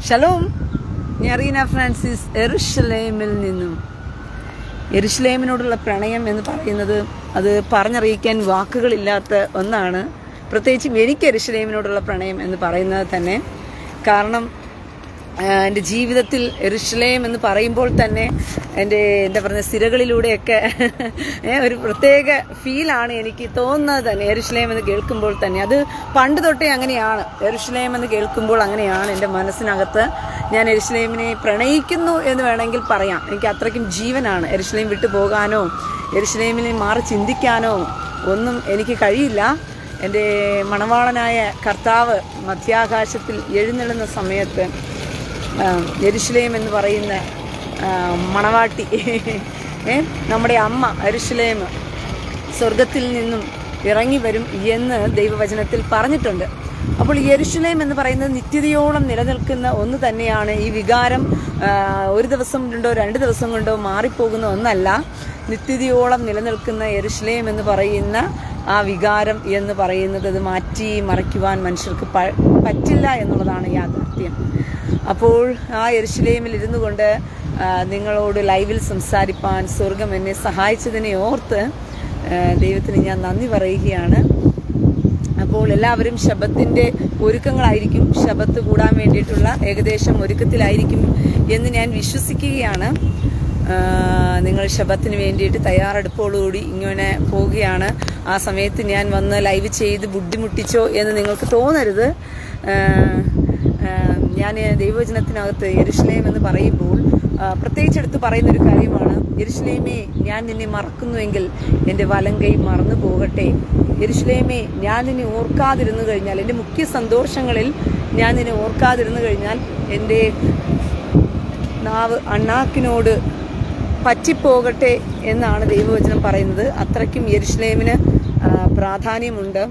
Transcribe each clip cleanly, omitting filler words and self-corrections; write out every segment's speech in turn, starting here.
Shalom, ഞാൻ Reena Francis, യെരുശലേമിൽ നിന്നും. യെരുശലേമിനോടുള്ള പ്രണയം എന്ന് പറയുന്നത് അത് പറഞ്ഞറിയിക്കാൻ വാക്കുകളില്ലാത്ത ഒന്നാണ്. പ്രത്യേകിച്ചും എനിക്ക് യെരുശലേമിനോടുള്ള പ്രണയം എന്ന് പറയുന്നത് തന്നെ. കാരണം എൻ്റെ ജീവിതത്തിൽ യെരുശലേം എന്ന് പറയുമ്പോൾ തന്നെ എന്താ പറയുക, സിരകളിലൂടെയൊക്കെ ഒരു പ്രത്യേക ഫീലാണ് എനിക്ക് തോന്നുന്നത് തന്നെ. യെരുശലേം എന്ന് കേൾക്കുമ്പോൾ തന്നെ അത് പണ്ട് തൊട്ടേ അങ്ങനെയാണ്. യെരുശലേം എന്ന് കേൾക്കുമ്പോൾ അങ്ങനെയാണ് എൻ്റെ മനസ്സിനകത്ത്. ഞാൻ യെരുശലേമിനെ പ്രണയിക്കുന്നു എന്ന് വേണമെങ്കിൽ പറയാം. എനിക്ക് അത്രയ്ക്കും ജീവനാണ്. യെരുശലേം വിട്ടു പോകാനോ യെരുശലേമിനെ മാറി ചിന്തിക്കാനോ ഒന്നും എനിക്ക് കഴിയില്ല. എൻ്റെ മണവാളനായ കർത്താവ് മധ്യാകാശത്തിൽ എഴുന്നള്ളുന്ന സമയത്ത് യെരുശലേം എന്ന് പറയുന്ന മണവാട്ടി, നമ്മുടെ അമ്മ യെരുശലേം സ്വർഗത്തിൽ നിന്നും ഇറങ്ങി വരും എന്ന് ദൈവവചനത്തിൽ പറഞ്ഞിട്ടുണ്ട്. അപ്പോൾ യെരുശലേം എന്ന് പറയുന്നത് നിത്യതയോളം നിലനിൽക്കുന്ന ഒന്ന് തന്നെയാണ്. ഈ വികാരം ഒരു ദിവസം കൊണ്ടോ 2 ദിവസം കൊണ്ടോ മാറിപ്പോകുന്ന ഒന്നല്ല. നിത്യതയോളം നിലനിൽക്കുന്ന യെരുശലേം എന്ന് പറയുന്ന ആ വികാരം എന്ന് പറയുന്നത് അത് മാറ്റി മറയ്ക്കുവാൻ മനുഷ്യർക്ക് പറ്റില്ല എന്നുള്ളതാണ് യാഥാർത്ഥ്യം. അപ്പോൾ ആ യെരുശലേമിൽ ഇരുന്നു കൊണ്ട് നിങ്ങളോട് ലൈവിൽ സംസാരിപ്പാൻ സ്വർഗം എന്നെ സഹായിച്ചതിനെ ഓർത്ത് ദൈവത്തിന് ഞാൻ നന്ദി പറയുകയാണ്. അപ്പോൾ എല്ലാവരും ശബത്തിൻ്റെ ഒരുക്കങ്ങളായിരിക്കും, ശബത്ത് കൂടാൻ വേണ്ടിയിട്ടുള്ള ഏകദേശം ഒരുക്കത്തിലായിരിക്കും എന്ന് ഞാൻ വിശ്വസിക്കുകയാണ്. നിങ്ങൾ ശബത്തിന് വേണ്ടിയിട്ട് തയ്യാറെടുപ്പോടുകൂടി ഇങ്ങനെ പോവുകയാണ്. ആ സമയത്ത് ഞാൻ വന്ന് ലൈവ് ചെയ്ത് ബുദ്ധിമുട്ടിച്ചോ എന്ന് നിങ്ങൾക്ക് തോന്നരുത്. ഞാൻ ദൈവവചനത്തിനകത്ത് യെരുശലേം എന്ന് പറയുമ്പോൾ പ്രത്യേകിച്ചെടുത്ത് പറയുന്നൊരു കാര്യമാണ്. യെരുശലേമേ, ഞാൻ നിന്നെ മറക്കുന്നുവെങ്കിൽ എൻ്റെ വലങ്കൈ മറന്നു പോകട്ടെ. യെരുശലേമേ, ഞാൻ നിന്നെ ഓർക്കാതിരുന്നു കഴിഞ്ഞാൽ, എൻ്റെ മുഖ്യ സന്തോഷങ്ങളിൽ ഞാൻ നിന്നെ ഓർക്കാതിരുന്നു കഴിഞ്ഞാൽ എൻ്റെ നാവ് അണ്ണാക്കിനോട് പറ്റിപ്പോകട്ടെ എന്നാണ് ദൈവവചനം പറയുന്നത്. അത്രയ്ക്കും യെരുശലേമിന് പ്രാധാന്യമുണ്ട്.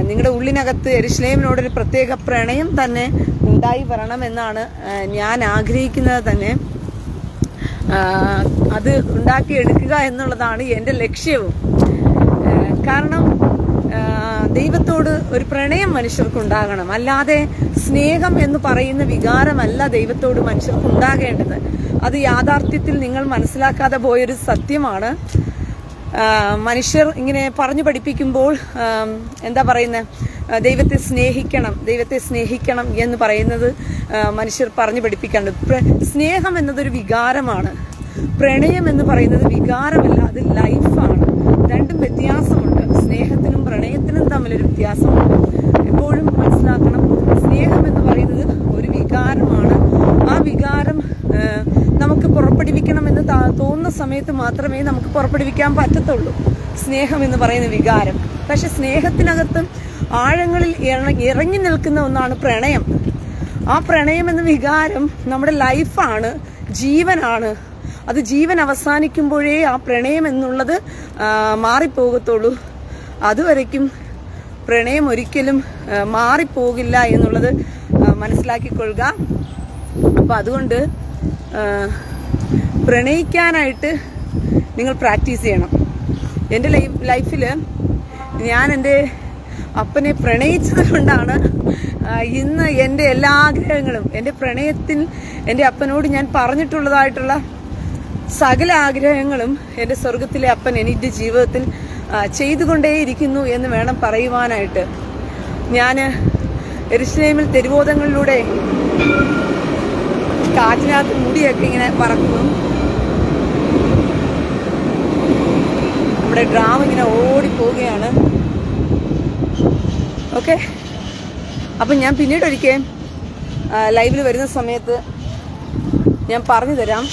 നിങ്ങളുടെ ഉള്ളിനകത്ത് യെരുശലേമിനോടൊരു പ്രത്യേക പ്രണയം തന്നെ ഉണ്ടായി വരണമെന്നാണ് ഞാൻ ആഗ്രഹിക്കുന്നത് തന്നെ. അത് ഉണ്ടാക്കിയെടുക്കുക എന്നുള്ളതാണ് എൻ്റെ ലക്ഷ്യവും. കാരണം ദൈവത്തോട് ഒരു പ്രണയം മനുഷ്യർക്കുണ്ടാകണം. അല്ലാതെ സ്നേഹം എന്ന് പറയുന്ന വികാരമല്ല ദൈവത്തോട് മനുഷ്യർക്ക് ഉണ്ടാകേണ്ടത്. അത് യാഥാർത്ഥ്യത്തിൽ നിങ്ങൾ മനസ്സിലാക്കാതെ പോയൊരു സത്യമാണ്. മനുഷ്യർ ഇങ്ങനെ പറഞ്ഞു പഠിപ്പിക്കുമ്പോൾ എന്താ പറയുന്നത്, ദൈവത്തെ സ്നേഹിക്കണം എന്ന് പറയുന്നത് മനുഷ്യർ പറഞ്ഞു പഠിപ്പിക്കാറുണ്ട്. സ്നേഹം എന്നതൊരു വികാരമാണ്. പ്രണയം എന്ന് പറയുന്നത് വികാരമല്ല, അത് ലൈഫാണ്. രണ്ടും വ്യത്യാസമുണ്ട്. സ്നേഹത്തിനും പ്രണയത്തിനും തമ്മിലൊരു വ്യത്യാസമുണ്ട്. എപ്പോഴും മനസ്സിലാക്കണം. സ്നേഹം എന്ന് പറയുന്നത് ഒരു വികാരമാണ്. ആ വികാരം നമുക്ക് പുറപ്പെടുവിക്കണമെന്ന് തോന്നുന്ന സമയത്ത് മാത്രമേ നമുക്ക് പുറപ്പെടുവിക്കാൻ പറ്റത്തുള്ളൂ, സ്നേഹം എന്ന് പറയുന്ന വികാരം. പക്ഷെ സ്നേഹത്തിനകത്ത് ആഴങ്ങളിൽ ഇറങ്ങി നിൽക്കുന്ന ഒന്നാണ് പ്രണയം. ആ പ്രണയം എന്ന വികാരം നമ്മുടെ ലൈഫാണ്, ജീവനാണ്. അത് ജീവൻ അവസാനിക്കുമ്പോഴേ ആ പ്രണയം എന്നുള്ളത് മാറിപ്പോകത്തുള്ളൂ. അതുവരയ്ക്കും പ്രണയം ഒരിക്കലും മാറിപ്പോകില്ല എന്നുള്ളത് മനസ്സിലാക്കിക്കൊള്ളുക. അപ്പം അതുകൊണ്ട് പ്രണയിക്കാനായിട്ട് നിങ്ങൾ പ്രാക്ടീസ് ചെയ്യണം. എൻ്റെ ലൈഫിൽ ഞാൻ എൻ്റെ അപ്പനെ പ്രണയിച്ചത് കൊണ്ടാണ് ഇന്ന് എൻ്റെ എല്ലാ ആഗ്രഹങ്ങളും, എൻ്റെ പ്രണയത്തിൽ എൻ്റെ അപ്പനോട് ഞാൻ പറഞ്ഞിട്ടുള്ളതായിട്ടുള്ള സകല ആഗ്രഹങ്ങളും എൻ്റെ സ്വർഗത്തിലെ അപ്പൻ എൻ്റെ ജീവിതത്തിൽ ചെയ്തുകൊണ്ടേയിരിക്കുന്നു എന്ന് വേണം പറയുവാനായിട്ട്. ഞാൻ യെരുശലേമിൽ തെരുവോധങ്ങളിലൂടെ കാറ്റിനകത്ത് മുടിയൊക്കെ ഇങ്ങനെ പറക്കുന്നു. നമ്മുടെ ഡ്രാം ഇങ്ങനെ ഓടിപ്പോവുകയാണ്. ഓക്കെ, അപ്പം ഞാൻ പിന്നീട് ഒരിക്കൽ ലൈവിൽ വരുന്ന സമയത്ത് ഞാൻ പറഞ്ഞു തരാം.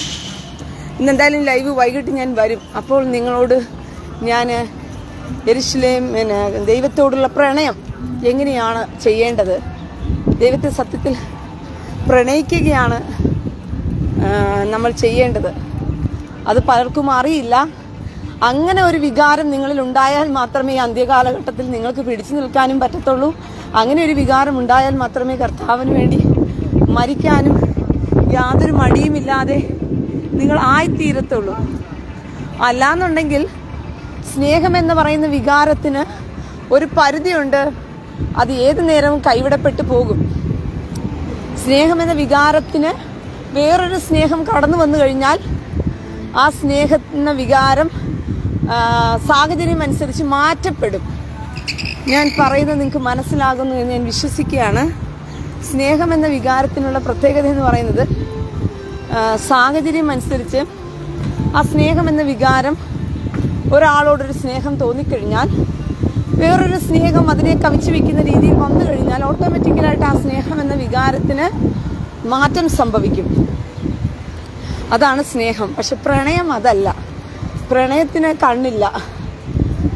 ഇന്നെന്തായാലും ലൈവ് വൈകിട്ട് ഞാൻ വരും. അപ്പോൾ നിങ്ങളോട് ഞാൻ യെരുശലേം ദൈവത്തോടുള്ള പ്രണയം എങ്ങനെയാണ് ചെയ്യേണ്ടത്, ദൈവത്തെ സത്യത്തിൽ പ്രണയിക്കുകയാണ് നമ്മൾ ചെയ്യേണ്ടത്. അത് പലർക്കും അറിയില്ല. അങ്ങനെ ഒരു വികാരം നിങ്ങളിൽ ഉണ്ടായാൽ മാത്രമേ അന്ത്യകാലഘട്ടത്തിൽ നിങ്ങൾക്ക് പിടിച്ചു നിൽക്കാനും പറ്റത്തുള്ളൂ. അങ്ങനെ ഒരു വികാരം ഉണ്ടായാൽ മാത്രമേ കർത്താവിന് വേണ്ടി മരിക്കാനും യാതൊരു മടിയുമില്ലാതെ നിങ്ങൾ ആയിത്തീരത്തുള്ളൂ. അല്ലാന്നുണ്ടെങ്കിൽ സ്നേഹമെന്ന് പറയുന്ന വികാരത്തിന് ഒരു പരിധിയുണ്ട്. അത് ഏതു നേരവും കൈവിടപ്പെട്ടു പോകും. സ്നേഹമെന്ന വികാരത്തിന് വേറൊരു സ്നേഹം കടന്നു വന്നു കഴിഞ്ഞാൽ ആ സ്നേഹം എന്ന വികാരം സാഹചര്യം അനുസരിച്ച് മാറ്റപ്പെടും. ഞാൻ പറയുന്നത് നിങ്ങൾക്ക് മനസ്സിലാകുന്നു എന്ന് ഞാൻ വിശ്വസിക്കുകയാണ്. സ്നേഹം എന്ന വികാരത്തിനുള്ള പ്രത്യേകത എന്ന് പറയുന്നത് സാഹചര്യം അനുസരിച്ച് ആ സ്നേഹം എന്ന വികാരം, ഒരാളോടൊരു സ്നേഹം തോന്നിക്കഴിഞ്ഞാൽ വേറൊരു സ്നേഹം അതിനെ കവിച്ചു വെക്കുന്ന രീതിയിൽ വന്നു കഴിഞ്ഞാൽ ഓട്ടോമാറ്റിക്കലായിട്ട് ആ സ്നേഹം എന്ന വികാരത്തിന് മാറ്റം സംഭവിക്കും. അതാണ് സ്നേഹം. പക്ഷെ പ്രണയം അതല്ല. പ്രണയത്തിന് കണ്ണില്ല.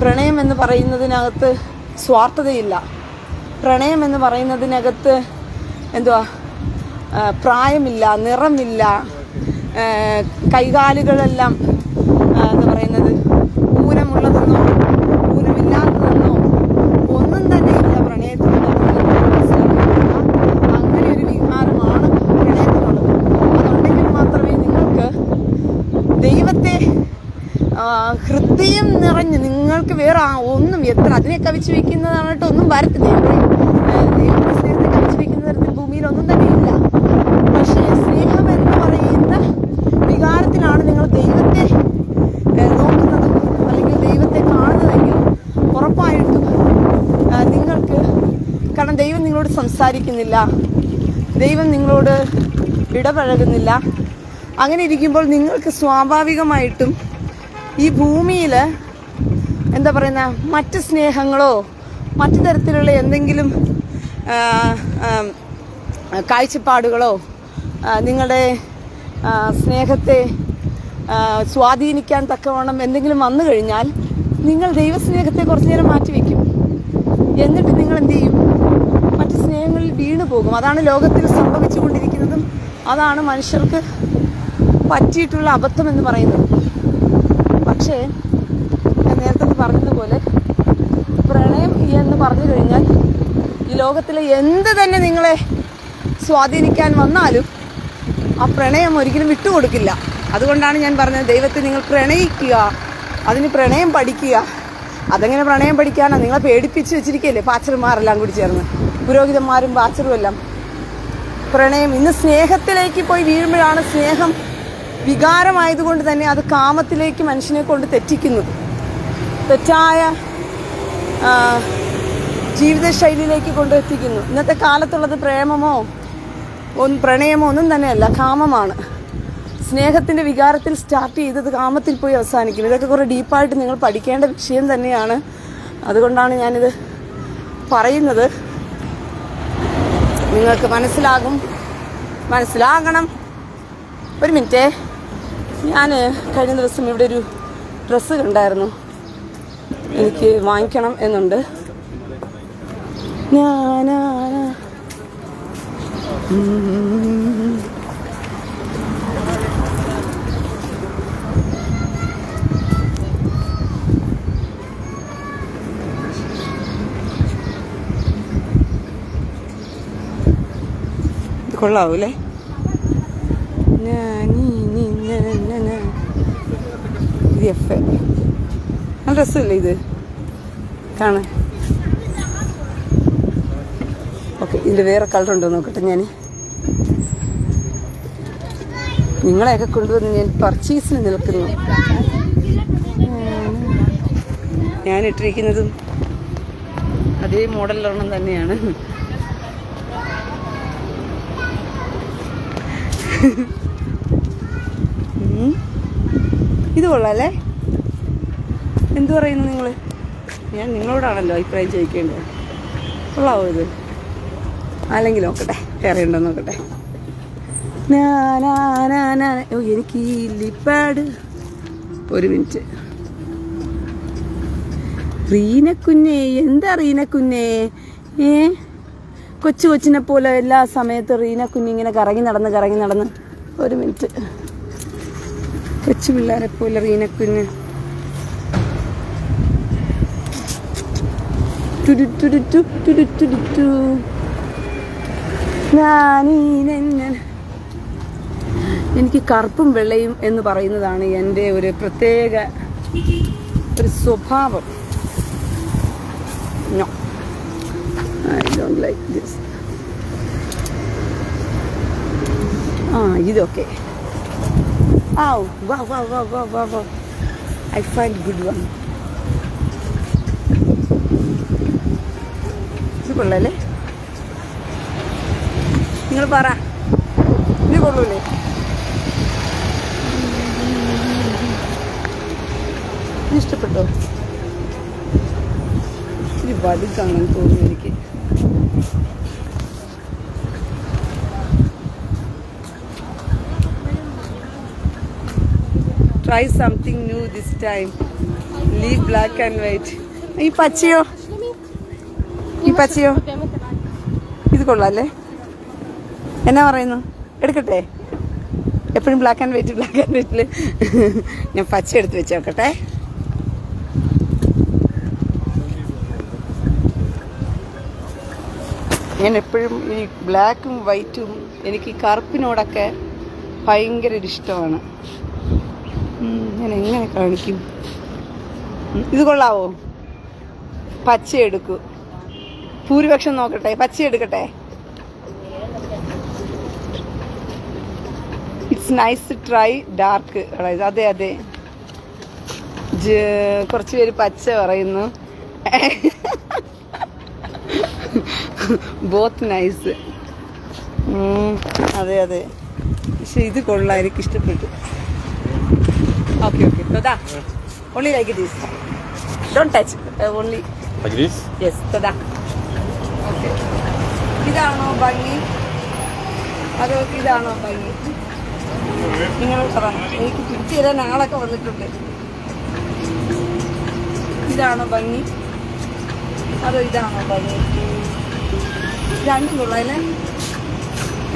പ്രണയം എന്ന് പറയുന്നതിനകത്ത് സ്വാർത്ഥതയില്ല. പ്രണയം എന്ന് പറയുന്നതിനകത്ത് പ്രായമില്ല, നിറമില്ല, കൈകാലുകളെല്ലാം എന്താ പറയുന്നത് ഊനമുള്ളതെന്നോ ഊനമില്ലാത്തതെന്നോ ഒന്നും തന്നെ ഇല്ല പ്രണയത്തിനുള്ളത്. അങ്ങനെ ഒരു വികാരമാണ് പ്രണയത്തിനുള്ളത്. അതുണ്ടെങ്കിൽ മാത്രമേ നിങ്ങൾക്ക് ദൈവത്തെ ഹൃദയം നിറഞ്ഞ് നിങ്ങൾക്ക് വേറെ ഒന്നും എത്ര അതിനെ കവിച്ചു വയ്ക്കുന്നതായിട്ട് ഒന്നും വരത്തില്ല. ദൈവത്തിന്റെ സ്നേഹത്തെ കവിച്ചു വയ്ക്കുന്ന തരത്തിൽ ഭൂമിയിൽ ഒന്നും തന്നെ ഇല്ല. പക്ഷേ സ്നേഹം എന്ന് പറയുന്ന വികാരത്തിലാണ് നിങ്ങൾ ദൈവത്തെ നോക്കുന്നത് അല്ലെങ്കിൽ ദൈവത്തെ കാണുന്നതെങ്കിൽ ഉറപ്പായിട്ടും നിങ്ങൾക്ക്, കാരണം ദൈവം നിങ്ങളോട് സംസാരിക്കുന്നില്ല, ദൈവം നിങ്ങളോട് ഇടപഴകുന്നില്ല. അങ്ങനെ ഇരിക്കുമ്പോൾ നിങ്ങൾക്ക് സ്വാഭാവികമായിട്ടും ഈ ഭൂമിയിൽ എന്താ പറയുന്ന മറ്റ് സ്നേഹങ്ങളോ മറ്റു തരത്തിലുള്ള എന്തെങ്കിലും കാഴ്ചപ്പാടുകളോ നിങ്ങളുടെ സ്നേഹത്തെ സ്വാധീനിക്കാൻ തക്കവണ്ണം എന്തെങ്കിലും വന്നു കഴിഞ്ഞാൽ നിങ്ങൾ ദൈവസ്നേഹത്തെ കുറച്ചു നേരം മാറ്റിവെക്കും. എന്നിട്ട് നിങ്ങൾ എന്ത് ചെയ്യും? മറ്റ് സ്നേഹങ്ങളിൽ വീണു പോകും. അതാണ് ലോകത്തിൽ സംഭവിച്ചുകൊണ്ടിരിക്കുന്നതും അതാണ് മനുഷ്യർക്ക് പറ്റിയിട്ടുള്ള അബദ്ധം എന്ന് പറയുന്നത്. പക്ഷേ ഞാൻ നേരത്തെ പറഞ്ഞതുപോലെ പ്രണയം എന്ന് പറഞ്ഞു കഴിഞ്ഞാൽ ഈ ലോകത്തിലെ എന്ത് തന്നെ നിങ്ങളെ സ്വാധീനിക്കാൻ വന്നാലും ആ പ്രണയം ഒരിക്കലും വിട്ടുകൊടുക്കില്ല. അതുകൊണ്ടാണ് ഞാൻ പറഞ്ഞത് ദൈവത്തെ നിങ്ങൾ പ്രണയിക്കുക, അതിന് പ്രണയം പഠിക്കുക. അതെങ്ങനെ പ്രണയം പഠിക്കാനാണ്? നിങ്ങളെ പേടിപ്പിച്ച് വെച്ചിരിക്കുകയല്ലേ പാച്ചർമാരെല്ലാം കൂടി ചേർന്ന്, പുരോഹിതന്മാരും പാച്ചറും എല്ലാം. പ്രണയം ഇന്ന് സ്നേഹത്തിലേക്ക് പോയി വീഴുമ്പോഴാണ് സ്നേഹം വികാരമായതുകൊണ്ട് തന്നെ അത് കാമത്തിലേക്ക് മനുഷ്യനെ കൊണ്ട് തെറ്റിക്കുന്നത്. തെറ്റായ ജീവിതശൈലിയിലേക്ക് കൊണ്ടെത്തിക്കുന്നു. ഇന്നത്തെ കാലത്തുള്ളത് പ്രേമമോ പ്രണയമോ ഒന്നും തന്നെയല്ല, കാമമാണ്. സ്നേഹത്തിൻ്റെ വികാരത്തിൽ സ്റ്റാർട്ട് ചെയ്തത് കാമത്തിൽ പോയി അവസാനിക്കും. ഇതൊക്കെ കുറേ ഡീപ്പായിട്ട് നിങ്ങൾ പഠിക്കേണ്ട വിഷയം തന്നെയാണ്. അതുകൊണ്ടാണ് ഞാനിത് പറയുന്നത്. നിങ്ങൾക്ക് മനസ്സിലാകണം. ഒരു മിനിറ്റേ, ഞാൻ കഴിഞ്ഞ ദിവസം ഇവിടെ ഒരു ഡ്രസ്സ് കണ്ടായിരുന്നു, എനിക്ക് വാങ്ങിക്കണം എന്നുണ്ട്. ഇത് കൊള്ളാവൂല്ലേ? നല്ല രസമല്ലേ ഇത് കാണാൻ? ഓക്കെ, ഇതിൻ്റെ വേറെ കളറുണ്ടോ നോക്കട്ടെ. നിങ്ങളെയൊക്കെ കൊണ്ടുവന്ന് ഞാൻ പർച്ചേസിന് നിൽക്കുന്നു. ഞാൻ ഇട്ടിരിക്കുന്നതും അതേ മോഡലിലൊരെണ്ണം തന്നെയാണ്. ഇത് കൊള്ളാല്ലേ? എന്തു പറയുന്നു നിങ്ങൾ? ഞാൻ നിങ്ങളോടാണല്ലോ അഭിപ്രായം ചോദിക്കേണ്ടത്. കൊള്ളാവോ ഇത്? അല്ലെങ്കിൽ നോക്കട്ടെ, വേറെ ഉണ്ടോ നോക്കട്ടെ. എനിക്ക് ഈ ലിപ്പാഡ് ഒരു മിനിറ്റ്. റീനക്കുഞ്ഞേ, എന്താ റീനക്കുഞ്ഞേ? കൊച്ചിനെ പോലെ എല്ലാ സമയത്തും റീനക്കുഞ്ഞ് ഇങ്ങനെ കറങ്ങി നടന്ന് ഒരു മിനിറ്റ്. കൊച്ചു പിള്ളേരെ പോലെ റീനക്കുഞ്ഞ് എനിക്ക് കറുപ്പും വെള്ളയും എന്ന് പറയുന്നതാണ് എൻ്റെ ഒരു പ്രത്യേക ഒരു സ്വഭാവം. No, I don't like this. ആ ഇതൊക്കെ ആ വാ വാ വാ വാ വാ വാ ഐ ഫൈൻഡ് ഗുഡ് വൺ. ഇത് കൊള്ളല്ലേ? നിങ്ങൾ പറ, ഇത് കൊള്ളൂലേ? ഇഷ്ടപ്പെട്ടോ? ഇത്തിരി വലുതാണെന്ന് തോന്നുന്നു എനിക്ക്. Try something new this time. Leave black and white. ഈ പച്ചയോ? ഈ പച്ചയോ? ഇത് കൊള്ളാല്ലേ? എന്നാ പറയുന്നു? എടുക്കട്ടെ? എപ്പോഴും ബ്ലാക്ക് ആൻഡ് വൈറ്റിൽ ഞാൻ പച്ച എടുത്ത് വെച്ച് നോക്കട്ടെ. ഞാൻ എപ്പോഴും ഈ ബ്ലാക്കും വൈറ്റും, എനിക്ക് കറുപ്പിനോടൊക്കെ ഭയങ്കര ഇഷ്ടമാണ്. ഞാൻ എങ്ങനെ കാണിക്കും? ഇത് കൊള്ളാവോ? പച്ച എടുക്കൂ. ഭൂരിപക്ഷം നോക്കട്ടെ, പച്ച എടുക്കട്ടെ. It's nice to try dark. അതെ അതെ, കുറച്ച് പേര് പച്ച പറയുന്നു. Both nice. അതെ അതെ, പക്ഷെ ഇത് കൊള്ളാം, എനിക്ക് ഇഷ്ടപ്പെട്ടു. Okay, okay. Toda. Only like this. Don't touch. Only. Like this? Yes. Toda. Okay. ഇതാണോ ഭംഗി? അതോ ഇതാണോ ഭംഗി? നിങ്ങൾ പറ. എനിക്ക് തിരിച്ചു തരാൻ ആളൊക്കെ വന്നിട്ടുണ്ട്. ഇതാണോ ഭംഗി? അതോ ഇതാണോ ഭംഗി? രണ്ടും കൊള്ളാല്ലേ?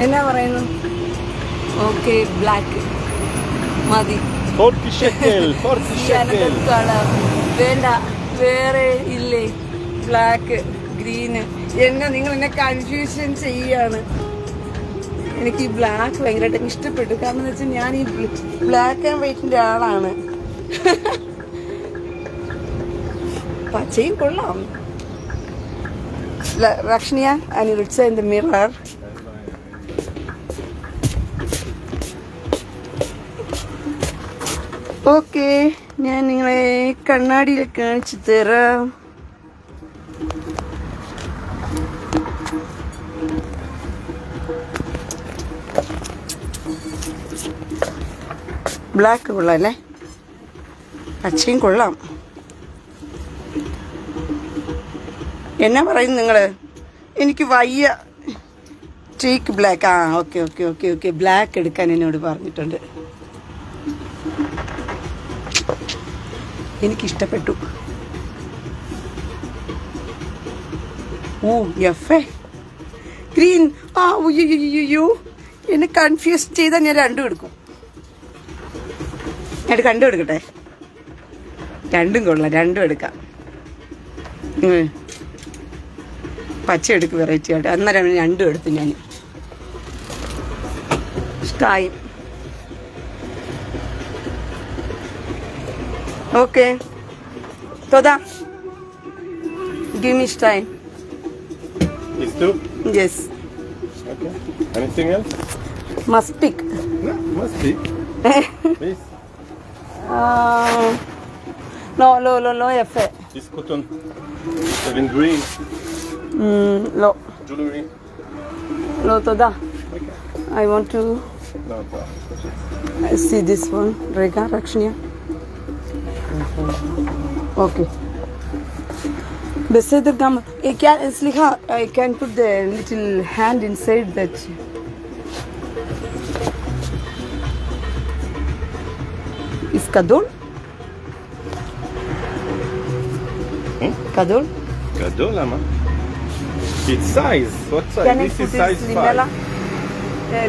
എന്നാ പറയുന്നു? ഓക്കെ, ബ്ലാക്ക് മതി. 40 shekel. 40 shekel. വേണ്ട, വേറെ ഇല്ലേ? Black, green. നിങ്ങൾ എന്നെ കൺഫ്യൂഷൻ ചെയ്യാണ്. എനിക്ക് ഈ ബ്ലാക്ക് ഭയങ്കരമായിട്ട് ഇഷ്ടപ്പെട്ടു. കാരണം എന്ന് വെച്ചാൽ ഞാൻ ഈ ബ്ലാക്ക് ആൻഡ് വൈറ്റിന്റെ ആളാണ്. പച്ചയും കൊള്ളാം. റക്ഷണിയ ആൻഡ് റിച്ച ഇൻ ദ മിറർ. ഓക്കെ, ഞാൻ നിങ്ങളെ കണ്ണാടിയിൽ കാണിച്ചു തരാം. ബ്ലാക്ക് കൊള്ളാം അല്ലേ? പച്ചയും കൊള്ളാം. എന്നാ പറയുന്നു നിങ്ങൾ? എനിക്ക് വയ്യ. Take black. ആ okay okay okay okay, black എടുക്കാൻ എന്നോട് പറഞ്ഞിട്ടുണ്ട്. എനിക്കിഷ്ടപ്പെട്ടു. ഓ എഫേ ഗ്രീൻ. ആ അയ്യോ, എന്നെ കൺഫ്യൂസ് ചെയ്താൽ ഞാൻ രണ്ടും എടുക്കും. ഞാൻ രണ്ടും എടുക്കട്ടെ? രണ്ടും കൊള്ളാം, രണ്ടും എടുക്കാം. പച്ച എടുക്കും വെറൈറ്റി ആയിട്ട്. അന്നേരം രണ്ടും എടുത്തു ഞാൻ. Sky. Okay. Toda. Give me time. These two? Yes. Okay. Anything else? Must pick. No, must be. Please. No, F. This cotton. 7 green. Lo. Jewelry. Lo, Toda. Okay. I want to No, see this one. Rega, Rakshniya. Okay. Beside the gum, I can put the little hand inside that. Is kadol? Kadol? Gadol, lama? It's size. What size? Can I This put is size this 5. limela?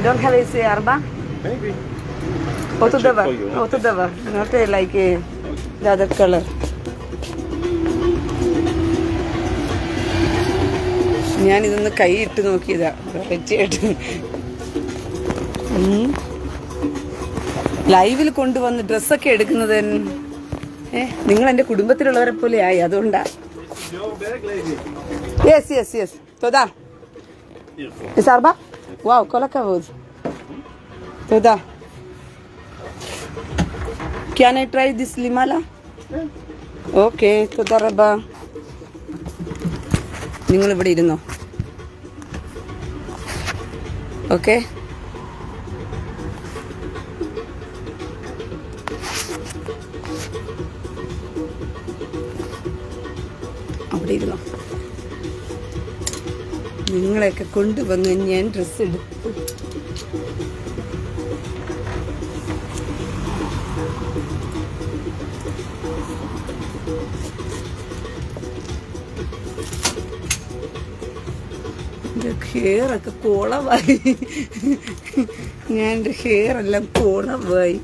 Don't have a arba? Maybe. Auto check davar. for you. Auto davar. Not like the other color. ഞാനിതൊന്ന് കൈ ഇട്ട് നോക്കിയതാ variety ആയിട്ട്. ലൈവിൽ കൊണ്ടുവന്ന് ഡ്രസ്സൊക്കെ എടുക്കുന്നത് നിങ്ങൾ എൻ്റെ കുടുംബത്തിലുള്ളവരെ പോലെ ആയി, അതുകൊണ്ടാ. യെസ് തോദാ സാർബ. വാവ്, കൊല കവോസ്. Toda. Can I try this limala? Okay, toda raba. നിങ്ങൾ ഇവിടെ ഇരുന്നോ? ഓക്കെ. അവിടെ ഇരുന്നോ. നിങ്ങളെയൊക്കെ കൊണ്ടുവന്ന് ഞാൻ ഡ്രസ്സ് എടുത്തു. ഹെയറൊക്കെ കോളമായി. ഞാൻ എൻ്റെ ഹെയറെല്ലാം കോളമായി.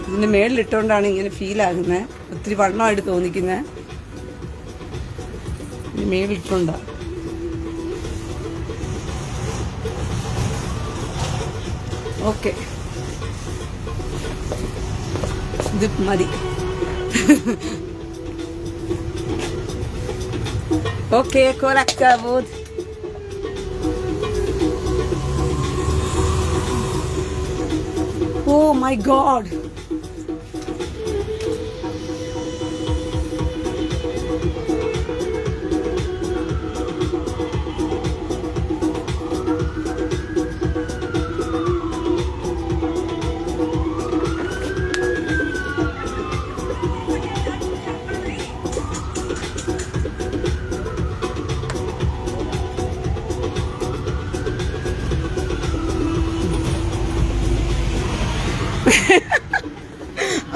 ഇതിൻ്റെ മേളിലിട്ടുകൊണ്ടാണ് ഇങ്ങനെ ഫീൽ ആകുന്നത്. ഒത്തിരി വണ്ണമായിട്ട് തോന്നിക്കുന്നത് മേളിലിട്ടുകൊണ്ടാ. ഓക്കെ, ഇത് മതി. ഓക്കെ, കോലക്കാവൂത്. Oh my God.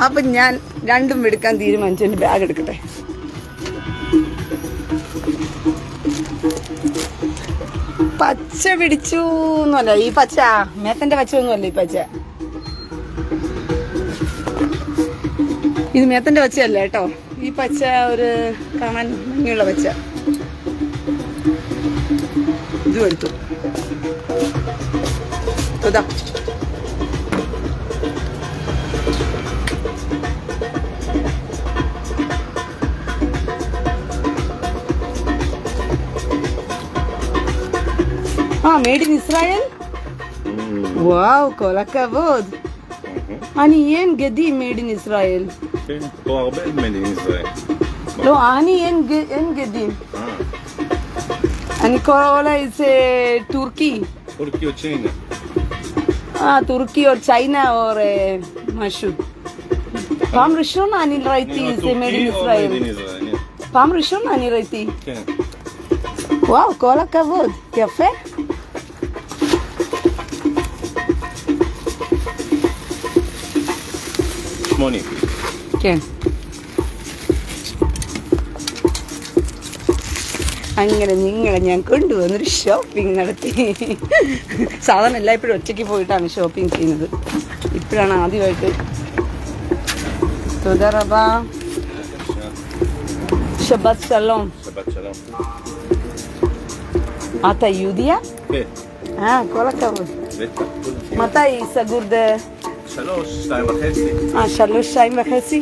അപ്പം ഞാൻ രണ്ടും എടുക്കാൻ തീരുമാനിച്ചു. എൻ്റെ ബാഗ് എടുക്കട്ടെ. പച്ച പിടിച്ചു എന്നല്ല ഈ പച്ച, മേത്തൻ്റെ പച്ച ഒന്നുമല്ല ഈ പച്ച. ഇത് മേത്തൻ്റെ പച്ചയല്ല കേട്ടോ. ഈ പച്ച ഒരു കാണാൻ ഭംഗിയുള്ള പച്ച. ഇതും എടുത്തു. ഇതാ made in Israel? Wow, כל הכבוד. אני אין גדי made in Israel. כן, פה הרבה made in Israel. לא, אני אין גדים. אני קורא לה איזה טורקי. טורקי או צ'יינה. טורקי או צ'יינה או משהו. פעם ראשונה אני ראיתי זה made in Israel. פעם ראשונה אני ראיתי. כן. וואו, כל הכבוד. יפה. כן. അങ്ങനെ നിങ്ങളെ ഞാൻ കൊണ്ടുവന്നൊരു ഷോപ്പിംഗ് നടത്തി. സാധാരണ എല്ലായ്പ്പോഴും ഒറ്റയ്ക്ക് പോയിട്ടാണ് ഷോപ്പിംഗ് ചെയ്യുന്നത്. ഇപ്പോഴാണ് ആദ്യമായിട്ട്. תודה רבה. שבת שלום. שבת שלום. אתה יהודיה? כן. כל הכבוד. בטח. מתי סגור 3, 2.5. 3, 2.5?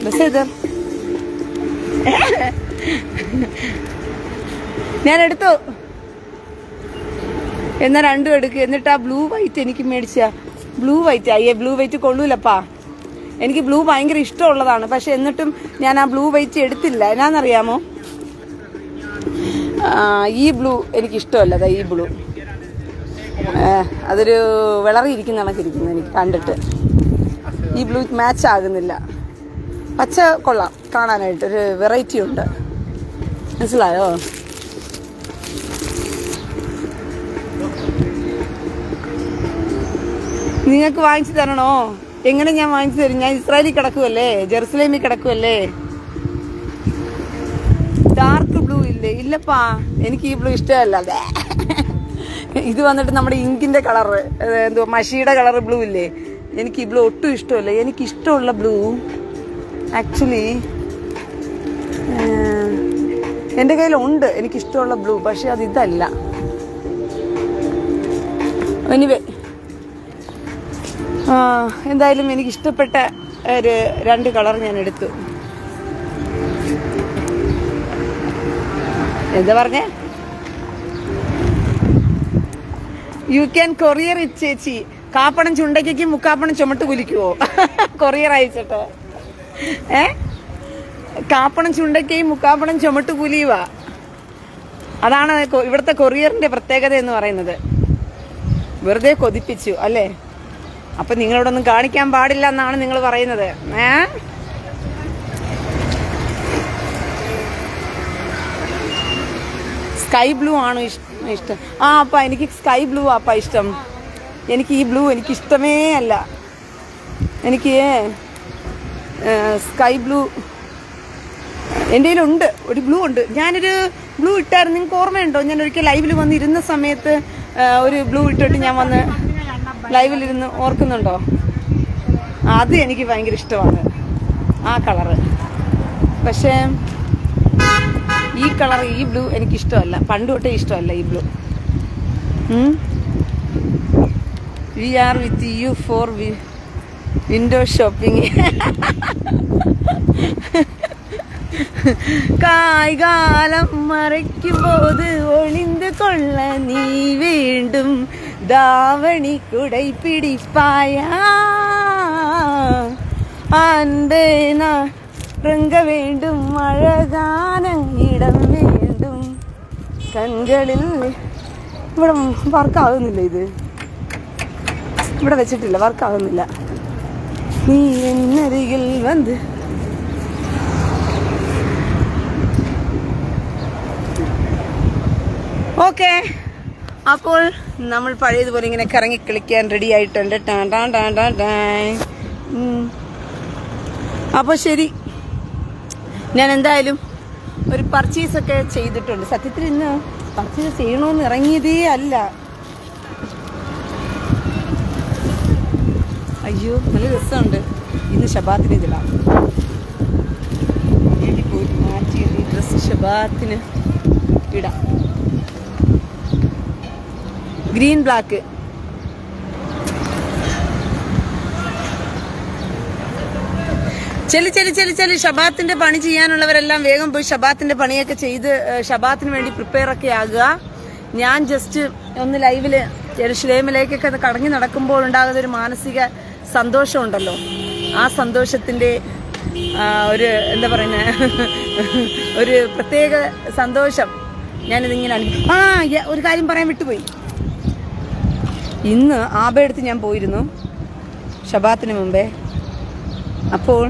בסדר. ഞാൻ എടുത്തു. എന്നാ രണ്ടും എടുക്കുക. എന്നിട്ട് ആ ബ്ലൂ വൈറ്റ് എനിക്ക് മേടിച്ച ബ്ലൂ വൈറ്റ്. അയ്യേ, ബ്ലൂ വൈറ്റ് കൊള്ളൂലപ്പാ. എനിക്ക് ബ്ലൂ ഭയങ്കര ഇഷ്ടമുള്ളതാണ്. പക്ഷെ എന്നിട്ടും ഞാൻ ആ ബ്ലൂ വൈറ്റ് എടുത്തില്ല. എന്നാന്നറിയാമോ? ഈ ബ്ലൂ എനിക്കിഷ്ടമല്ല. അതാ ഈ ബ്ലൂ അതൊരു വിളറിയിരിക്കുന്ന കണക്കിരിക്കുന്നു എനിക്ക് കണ്ടിട്ട്. ഈ ബ്ലൂ മാച്ച് ആകുന്നില്ല. പച്ച കൊള്ളാം കാണാനായിട്ട്, ഒരു വെറൈറ്റി ഉണ്ട്. മനസ്സിലായോ? നിങ്ങൾക്ക് വാങ്ങിച്ചു തരണോ? എങ്ങനെ ഞാൻ വാങ്ങിച്ചു തരും? ഞാൻ ഇസ്രായേലിൽ കിടക്കുമല്ലേ, ജെറുസലേമിൽ കിടക്കുമല്ലേ. ഡാർക്ക് ബ്ലൂ ഇല്ലേ? ഇല്ലപ്പാ, എനിക്ക് ഈ ബ്ലൂ ഇഷ്ടമല്ല. ഇത് വന്നിട്ട് നമ്മുടെ ഇങ്കിന്റെ കളറ്, എന്തോ മഷിയുടെ കളർ ബ്ലൂ ഇല്ലേ? എനിക്ക് ഈ ബ്ലൂ ഒട്ടും ഇഷ്ടമല്ല. എനിക്കിഷ്ടമുള്ള ബ്ലൂ ആക്ച്വലി എൻ്റെ കയ്യിലുണ്ട് എനിക്കിഷ്ടമുള്ള ബ്ലൂ, പക്ഷെ അത് ഇതല്ല. എനിവേ എന്തായാലും എനിക്കിഷ്ടപ്പെട്ട ഒരു 2 കളർ ഞാൻ എടുത്തു. എന്താ പറഞ്ഞേ? യു ക്യാൻ കൊറിയർ ഇറ്റ് ചേച്ചി. കാപ്പണം ചുണ്ടയ്ക്കും മുക്കാപ്പണം ചുമട്ട് കുലിക്കുവോ? കൊറിയർ അയച്ചിട്ട് കാപ്പണം ചുണ്ടയ്ക്കും മുക്കാപ്പണം ചുമട്ട് കുലിയുവാ. അതാണ് ഇവിടുത്തെ കൊറിയറിന്റെ പ്രത്യേകത എന്ന് പറയുന്നത്. വെറുതെ കൊതിപ്പിച്ചു അല്ലേ? അപ്പൊ നിങ്ങളോടൊന്നും കാണിക്കാൻ പാടില്ല എന്നാണ് നിങ്ങൾ പറയുന്നത്. സ്കൈ ബ്ലൂ ആണ് ഇഷ്ടം. അപ്പ എനിക്ക് സ്കൈ ബ്ലൂ ആപ്പാ ഇഷ്ടം. എനിക്ക് ഈ ബ്ലൂ എനിക്ക് ഇഷ്ടമേ അല്ല. എനിക്ക് സ്കൈ ബ്ലൂ എൻ്റെ കയ്യിലുണ്ട്, ഒരു ബ്ലൂ ഉണ്ട്. ഞാനൊരു ബ്ലൂ ഇട്ടായിരുന്നു, നിങ്ങൾക്ക് ഓർമ്മയുണ്ടോ? ഞാൻ ഒരിക്കൽ ലൈവിൽ വന്നിരുന്ന സമയത്ത് ഒരു ബ്ലൂ ഇട്ടിട്ട് ഞാൻ വന്ന് ലൈവിലിരുന്ന്, ഓർക്കുന്നുണ്ടോ? അത് എനിക്ക് ഭയങ്കര ഇഷ്ടമാണ് ആ കളറ്. പക്ഷേ ഈ കളർ, ഈ ബ്ലൂ എനിക്കിഷ്ടമല്ല, പണ്ട് തൊട്ടേ ഇഷ്ടമല്ല ഈ blue. We are with you for window shopping. കായ്കാലം മറയ്ക്കുമ്പോത് ഒളിந்து കൊള്ള നീ വേണ്ടും தாவணி குடை பிடிப்பாயா அன்பேனா ரங்க வேண்டும் அழகான இடம் வேண்டும் കൺകളിൽ. ഇവിടെ വർക്കാകുന്നില്ല, ഇത് ഇവിടെ വെച്ചിട്ടില്ല, വർക്കാകുന്നില്ല. നീ എന്നരികിൽ വന്ന് ഓക്കെ. അപ്പോൾ നമ്മൾ പഴയതുപോലെ ഇങ്ങനെ കറങ്ങി കളിക്കാൻ റെഡി ആയിട്ടുണ്ട്. അപ്പോൾ ശരി, ഞാൻ എന്തായാലും ഒരു പർച്ചേസൊക്കെ ചെയ്തിട്ടുണ്ട്. സത്യത്തിൽ ഇന്ന് പർച്ചേസ് ചെയ്യണമെന്ന് ഇറങ്ങിയതേ അല്ല. അയ്യോ നല്ല രസമുണ്ട്. ഇന്ന് ശബാത്തിന് ഇതിടാം. പോയി മാറ്റി ഈ ഡ്രസ്സ് ശബാത്തിന് ഇടാം. Green black. ചെല്ലി ഷബാത്തിന്റെ പണി ചെയ്യാനുള്ളവരെല്ലാം വേഗം പോയി ഷബാത്തിന്റെ പണിയൊക്കെ ചെയ്ത് ഷബാത്തിന് വേണ്ടി പ്രിപ്പയർ ഒക്കെ ആകുക. ഞാൻ ജസ്റ്റ് ഒന്ന് ലൈവില് യെരുശലേമിലേക്കൊക്കെ കറങ്ങി നടക്കുമ്പോൾ ഉണ്ടാകുന്ന ഒരു മാനസിക സന്തോഷമുണ്ടല്ലോ, ആ സന്തോഷത്തിന്റെ ഒരു എന്താ പറയുന്ന ഒരു പ്രത്യേക സന്തോഷം ഞാനിതിങ്ങനെ ഒരു കാര്യം പറയാൻ വിട്ടുപോയി. ഇന്ന് ആബയടുത്ത് ഞാൻ പോയിരുന്നു ഷബാത്തിന് മുമ്പേ. അപ്പോൾ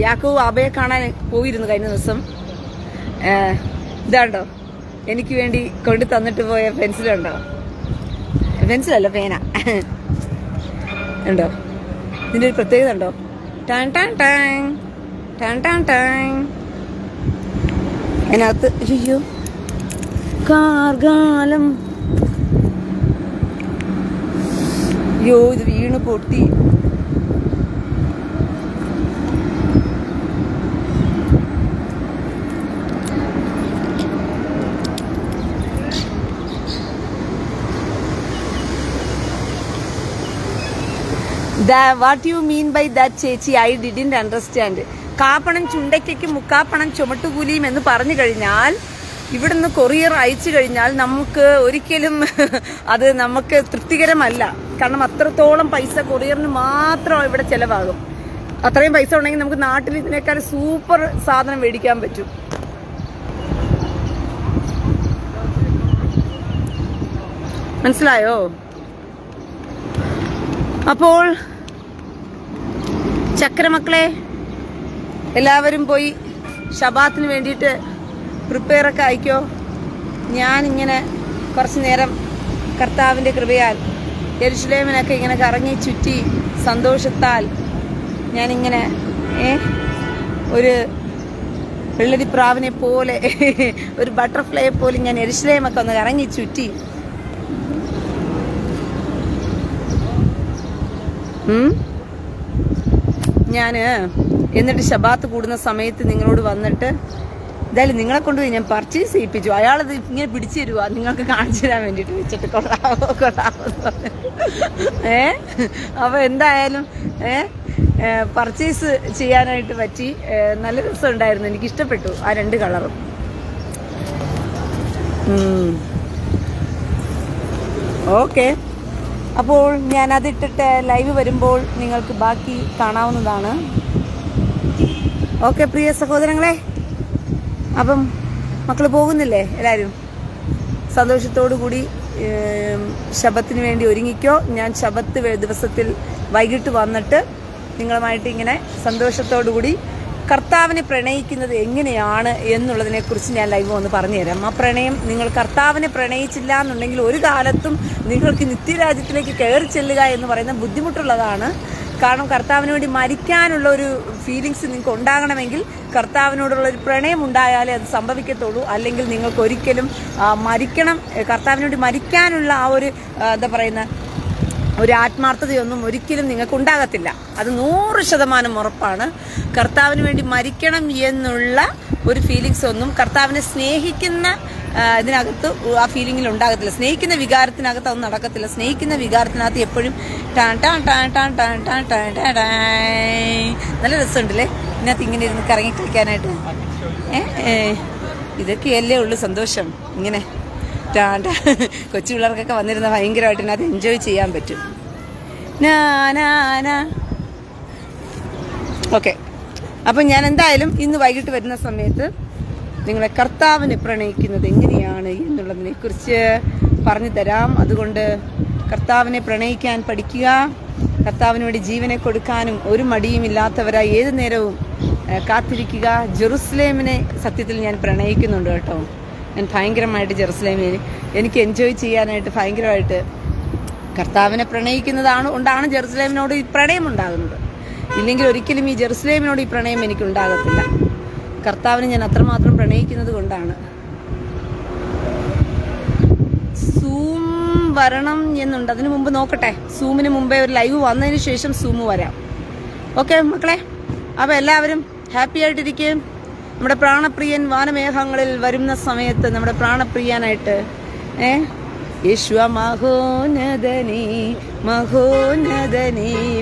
യാക്കോവ് ആബയെ കാണാൻ പോയിരുന്നു കഴിഞ്ഞ ദിവസം. ഇതാണ്ടോ എനിക്ക് വേണ്ടി കൊണ്ടു തന്നിട്ട് പോയ പെൻസിലുണ്ടോ? പെൻസിലല്ല, പേന ഉണ്ടോ? ഇതിൻ്റെ ഒരു പ്രത്യേകത ഉണ്ടോ? ടാൻ ടാൻ ടാങ് ടാൻ ടാൻ ടാങ്. അതിനകത്ത് അയ്യോ കാർകാലം, അയ്യോ ഇത് വീണ് പൊട്ടി. What you mean by that ചേച്ചി? I didn't understand. കാപ്പണം ചുണ്ടയ്ക്കും മുക്കാപ്പണം ചുമട്ടുകൂലിയും എന്ന് പറഞ്ഞു കഴിഞ്ഞാൽ, ഇവിടുന്ന് കൊറിയർ അയച്ചു കഴിഞ്ഞാൽ നമുക്ക് ഒരിക്കലും അത് നമുക്ക് തൃപ്തികരമല്ല. കാരണം അത്രത്തോളം പൈസ കൊറിയറിന് മാത്രം ഇവിടെ ചെലവാകും. അത്രയും പൈസ ഉണ്ടെങ്കിൽ നമുക്ക് നാട്ടിൽ ഇതിനേക്കാൾ സൂപ്പർ സാധനം മേടിക്കാൻ പറ്റും. മനസ്സിലായോ? അപ്പോൾ ചക്രമക്കളെ എല്ലാവരും പോയി ശബാത്തിന് വേണ്ടിയിട്ട് പ്രിപ്പയർ ഒക്കെ ആയിക്കോ. ഞാനിങ്ങനെ കുറച്ച് നേരം കർത്താവിൻ്റെ കൃപയാൽ യെരുശലേമിനൊക്കെ ഇങ്ങനെ കറങ്ങി ചുറ്റി സന്തോഷത്താൽ ഞാനിങ്ങനെ ഒരു വെള്ളരിപ്രാവിനെ പോലെ ഒരു ബട്ടർഫ്ലൈയെ പോലെ ഞാൻ യെരുശലേമൊക്കെ ഒന്ന് കറങ്ങി ചുറ്റി. ഞാൻ എന്നിട്ട് ശബാത്ത് കൂടുന്ന സമയത്ത് നിങ്ങളോട് വന്നിട്ട് എന്തായാലും നിങ്ങളെ കൊണ്ടുപോയി ഞാൻ പർച്ചേസ് ചെയ്യിപ്പിച്ചു. അയാളത് ഇങ്ങനെ പിടിച്ചു തരുവാ നിങ്ങൾക്ക് കാണിച്ചു തരാൻ വേണ്ടിയിട്ട് വെച്ചിട്ട് കൊള്ളാവോ അപ്പോൾ എന്തായാലും പർച്ചേസ് ചെയ്യാനായിട്ട് പറ്റി. നല്ല രസമുണ്ടായിരുന്നു, എനിക്കിഷ്ടപ്പെട്ടു ആ 2 കളറും. ഓക്കെ, അപ്പോൾ ഞാൻ അതിട്ടിട്ട് ലൈവ് വരുമ്പോൾ നിങ്ങൾക്ക് ബാക്കി കാണാവുന്നതാണ്. ഓക്കെ പ്രിയ സഹോദരങ്ങളെ, അപ്പം മക്കൾ പോകുന്നില്ലേ? എല്ലാവരും സന്തോഷത്തോടു കൂടി ശബത്തിന് വേണ്ടി ഒരുങ്ങിക്കോ. ഞാൻ ശബത്ത് ദിവസത്തിൽ വൈകിട്ട് വന്നിട്ട് നിങ്ങളുമായിട്ട് ഇങ്ങനെ സന്തോഷത്തോടു കൂടി കർത്താവിനെ പ്രണയിക്കുന്നത് എങ്ങനെയാണ് എന്നുള്ളതിനെക്കുറിച്ച് ഞാൻ ലൈവ് ഒന്ന് പറഞ്ഞു തരാം. ആ പ്രണയം, നിങ്ങൾ കർത്താവിനെ പ്രണയിച്ചില്ല എന്നുണ്ടെങ്കിൽ ഒരു കാലത്തും നിങ്ങൾക്ക് നിത്യരാജ്യത്തിലേക്ക് കയറി ചെല്ലുക എന്ന് പറയുന്ന ബുദ്ധിമുട്ടുള്ളതാണ്. കാരണം കർത്താവിന് വേണ്ടി മരിക്കാനുള്ള ഒരു ഫീലിങ്സ് നിങ്ങൾക്ക് ഉണ്ടാകണമെങ്കിൽ കർത്താവിനോടുള്ള ഒരു പ്രണയം ഉണ്ടായാലേ അത് സംഭവിക്കത്തുള്ളൂ. അല്ലെങ്കിൽ നിങ്ങൾക്ക് ഒരിക്കലും മരിക്കണം, കർത്താവിന് വേണ്ടി മരിക്കാനുള്ള ആ ഒരു എന്താ പറയുന്ന ഒരു ആത്മാർത്ഥതയൊന്നും ഒരിക്കലും നിങ്ങൾക്ക് ഉണ്ടാകത്തില്ല. അത് 100% ഉറപ്പാണ്. കർത്താവിന് വേണ്ടി മരിക്കണം എന്നുള്ള ഒരു ഫീലിങ്സ് ഒന്നും കർത്താവിനെ സ്നേഹിക്കുന്ന ഇതിനകത്ത് ആ ഫീലിങ്ങിൽ ഉണ്ടാകത്തില്ല. സ്നേഹിക്കുന്ന വികാരത്തിനകത്ത് അതൊന്നും നടക്കത്തില്ല. സ്നേഹിക്കുന്ന വികാരത്തിനകത്ത് എപ്പോഴും നല്ല രസമുണ്ടല്ലേ ഇതിനകത്ത് ഇങ്ങനെ ഇരുന്ന് കറങ്ങി കളിക്കാനായിട്ട്. ഇതൊക്കെയല്ലേ ഉള്ളു സന്തോഷം. ഇങ്ങനെ കൊച്ചു പിള്ളേർക്കൊക്കെ വന്നിരുന്ന ഭയങ്കരമായിട്ട് ഇതിനകത്ത് എൻജോയ് ചെയ്യാൻ പറ്റും. ഓക്കെ, അപ്പം ഞാൻ എന്തായാലും ഇന്ന് വൈകിട്ട് വരുന്ന സമയത്ത് നിങ്ങളെ കർത്താവിനെ പ്രണയിക്കുന്നത് എങ്ങനെയാണ് എന്നുള്ളതിനെ കുറിച്ച് പറഞ്ഞു തരാം. അതുകൊണ്ട് കർത്താവിനെ പ്രണയിക്കാൻ പഠിക്കുക. കർത്താവിന് വേണ്ടി ജീവനെ കൊടുക്കാനും ഒരു മടിയുമില്ലാത്തവരായി ഏതു നേരവും കാത്തിരിക്കുക. ജെറുസലേമിനെ സത്യത്തിൽ ഞാൻ പ്രണയിക്കുന്നുണ്ട് കേട്ടോ. ഞാൻ ഭയങ്കരമായിട്ട് ജെറുസലേമിനെ എനിക്ക് എൻജോയ് ചെയ്യാനായിട്ട് ഭയങ്കരമായിട്ട് കർത്താവിനെ കൊണ്ടാണ് ജെറുസലേമിനോട് ഈ പ്രണയം ഉണ്ടാകുന്നത്. ഇല്ലെങ്കിൽ ഒരിക്കലും ഈ ജെറുസലേമിനോട് ഈ പ്രണയം എനിക്കുണ്ടാകത്തില്ല. കർത്താവിനെ ഞാൻ അത്രമാത്രം പ്രണയിക്കുന്നത് കൊണ്ടാണ്. സൂം വരണം എന്നുണ്ട്, അതിനു മുമ്പ് നോക്കട്ടെ. സൂമിന് മുമ്പേ ഒരു ലൈവ് വന്നതിന് ശേഷം സൂം വരാം. ഓക്കെ മക്കളെ, അപ്പോൾ എല്ലാവരും ഹാപ്പി ആയിട്ടിരിക്കും. നമ്മുടെ പ്രാണപ്രിയൻ വാനമേഘങ്ങളിൽ വരുന്ന സമയത്ത് നമ്മുടെ പ്രാണപ്രിയനായിട്ട് യേശുവ മഹോന്നതനീ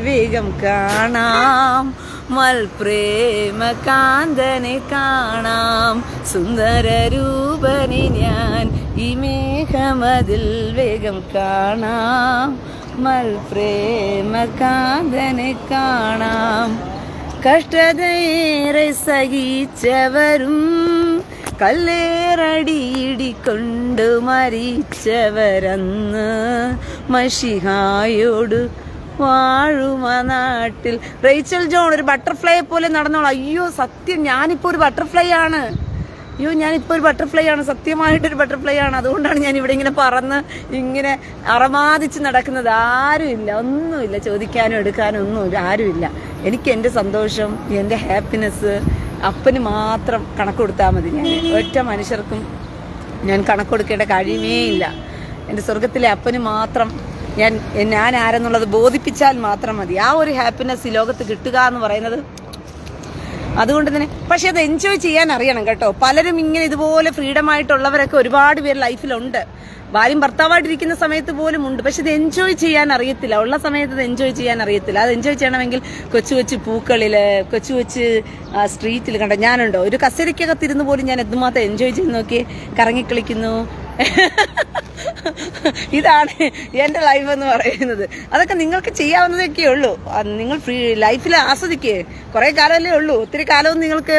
വേഗം കാണാം, മൽപ്രേമകാന്തനെ കാണാം, സുന്ദരരൂപനെ ഞാൻ ഈ മേഘമതിൽ വേഗം കാണാം, മൽപ്രേമകാന്തനെ കാണാം. കഷ്ടതയേറെ സഹിച്ചവരും കല്ലേറടിയിടിക്കൊണ്ട് മരിച്ചവരന്ന് മഷിഹായോട് വാഴുമ നാട്ടിൽ. റേച്ചൽ ജോൺ ഒരു ബട്ടർഫ്ലൈയെ പോലെ നടന്നോളൂ. അയ്യോ സത്യം, ഞാനിപ്പോൾ ഒരു ബട്ടർഫ്ലൈ ആണ്. സത്യമായിട്ടൊരു ബട്ടർഫ്ലൈ ആണ്. അതുകൊണ്ടാണ് ഞാൻ ഇവിടെ ഇങ്ങനെ പറന്ന് ഇങ്ങനെ അറമാദിച്ച് നടക്കുന്നത്. ആരുമില്ല, ഒന്നുമില്ല, ചോദിക്കാനും എടുക്കാനും ഒന്നുമില്ല, ആരുമില്ല. എനിക്ക് എൻ്റെ സന്തോഷം, എൻ്റെ ഹാപ്പിനെസ് അപ്പന് മാത്രം കണക്ക് കൊടുത്താൽ മതി. ഞാൻ ഒറ്റ മനുഷ്യർക്കും ഞാൻ കണക്ക് കൊടുക്കേണ്ട കഴിയുമേ ഇല്ല. എൻ്റെ സ്വർഗത്തിലെ അപ്പന് മാത്രം ഞാൻ ആരെന്നുള്ളത് ബോധിപ്പിച്ചാൽ മാത്രം മതി. ആ ഒരു ഹാപ്പിനെസ് ഈ ലോകത്ത് കിട്ടുക എന്ന് പറയുന്നത് അതുകൊണ്ട് തന്നെ. പക്ഷെ അത് എൻജോയ് ചെയ്യാൻ അറിയണം കേട്ടോ. പലരും ഇങ്ങനെ ഇതുപോലെ ഫ്രീഡം ആയിട്ടുള്ളവരൊക്കെ ഒരുപാട് പേര് ലൈഫിലുണ്ട്. ഭാര്യയും ഭർത്താവായിട്ടിരിക്കുന്ന സമയത്ത് പോലും ഉണ്ട്. പക്ഷെ ഇത് എൻജോയ് ചെയ്യാൻ അറിയത്തില്ല. ഉള്ള സമയത്ത് ഇത് എൻജോയ് ചെയ്യാൻ അറിയത്തില്ല. അത് എൻജോയ് ചെയ്യണമെങ്കിൽ കൊച്ചു കൊച്ചു പൂക്കളില്, കൊച്ചു കൊച്ചു സ്ട്രീറ്റിൽ കണ്ട ഞാനുണ്ടോ ഒരു കസേരയ്ക്കകത്തിരുന്ന് പോലും ഞാൻ എന്തുമാത്രം എൻജോയ് ചെയ്ത് നോക്കി കറങ്ങിക്കളിക്കുന്നു. ഇതാണ് എൻ്റെ ലൈഫ് എന്ന് പറയുന്നത്. അതൊക്കെ നിങ്ങൾക്ക് ചെയ്യാവുന്നതൊക്കെ ഉള്ളൂ. നിങ്ങൾ ഫ്രീ ലൈഫിൽ ആസ്വദിക്കേ. കുറെ കാലമല്ലേ ഉള്ളൂ, ഒത്തിരി കാലമൊന്നും നിങ്ങൾക്ക്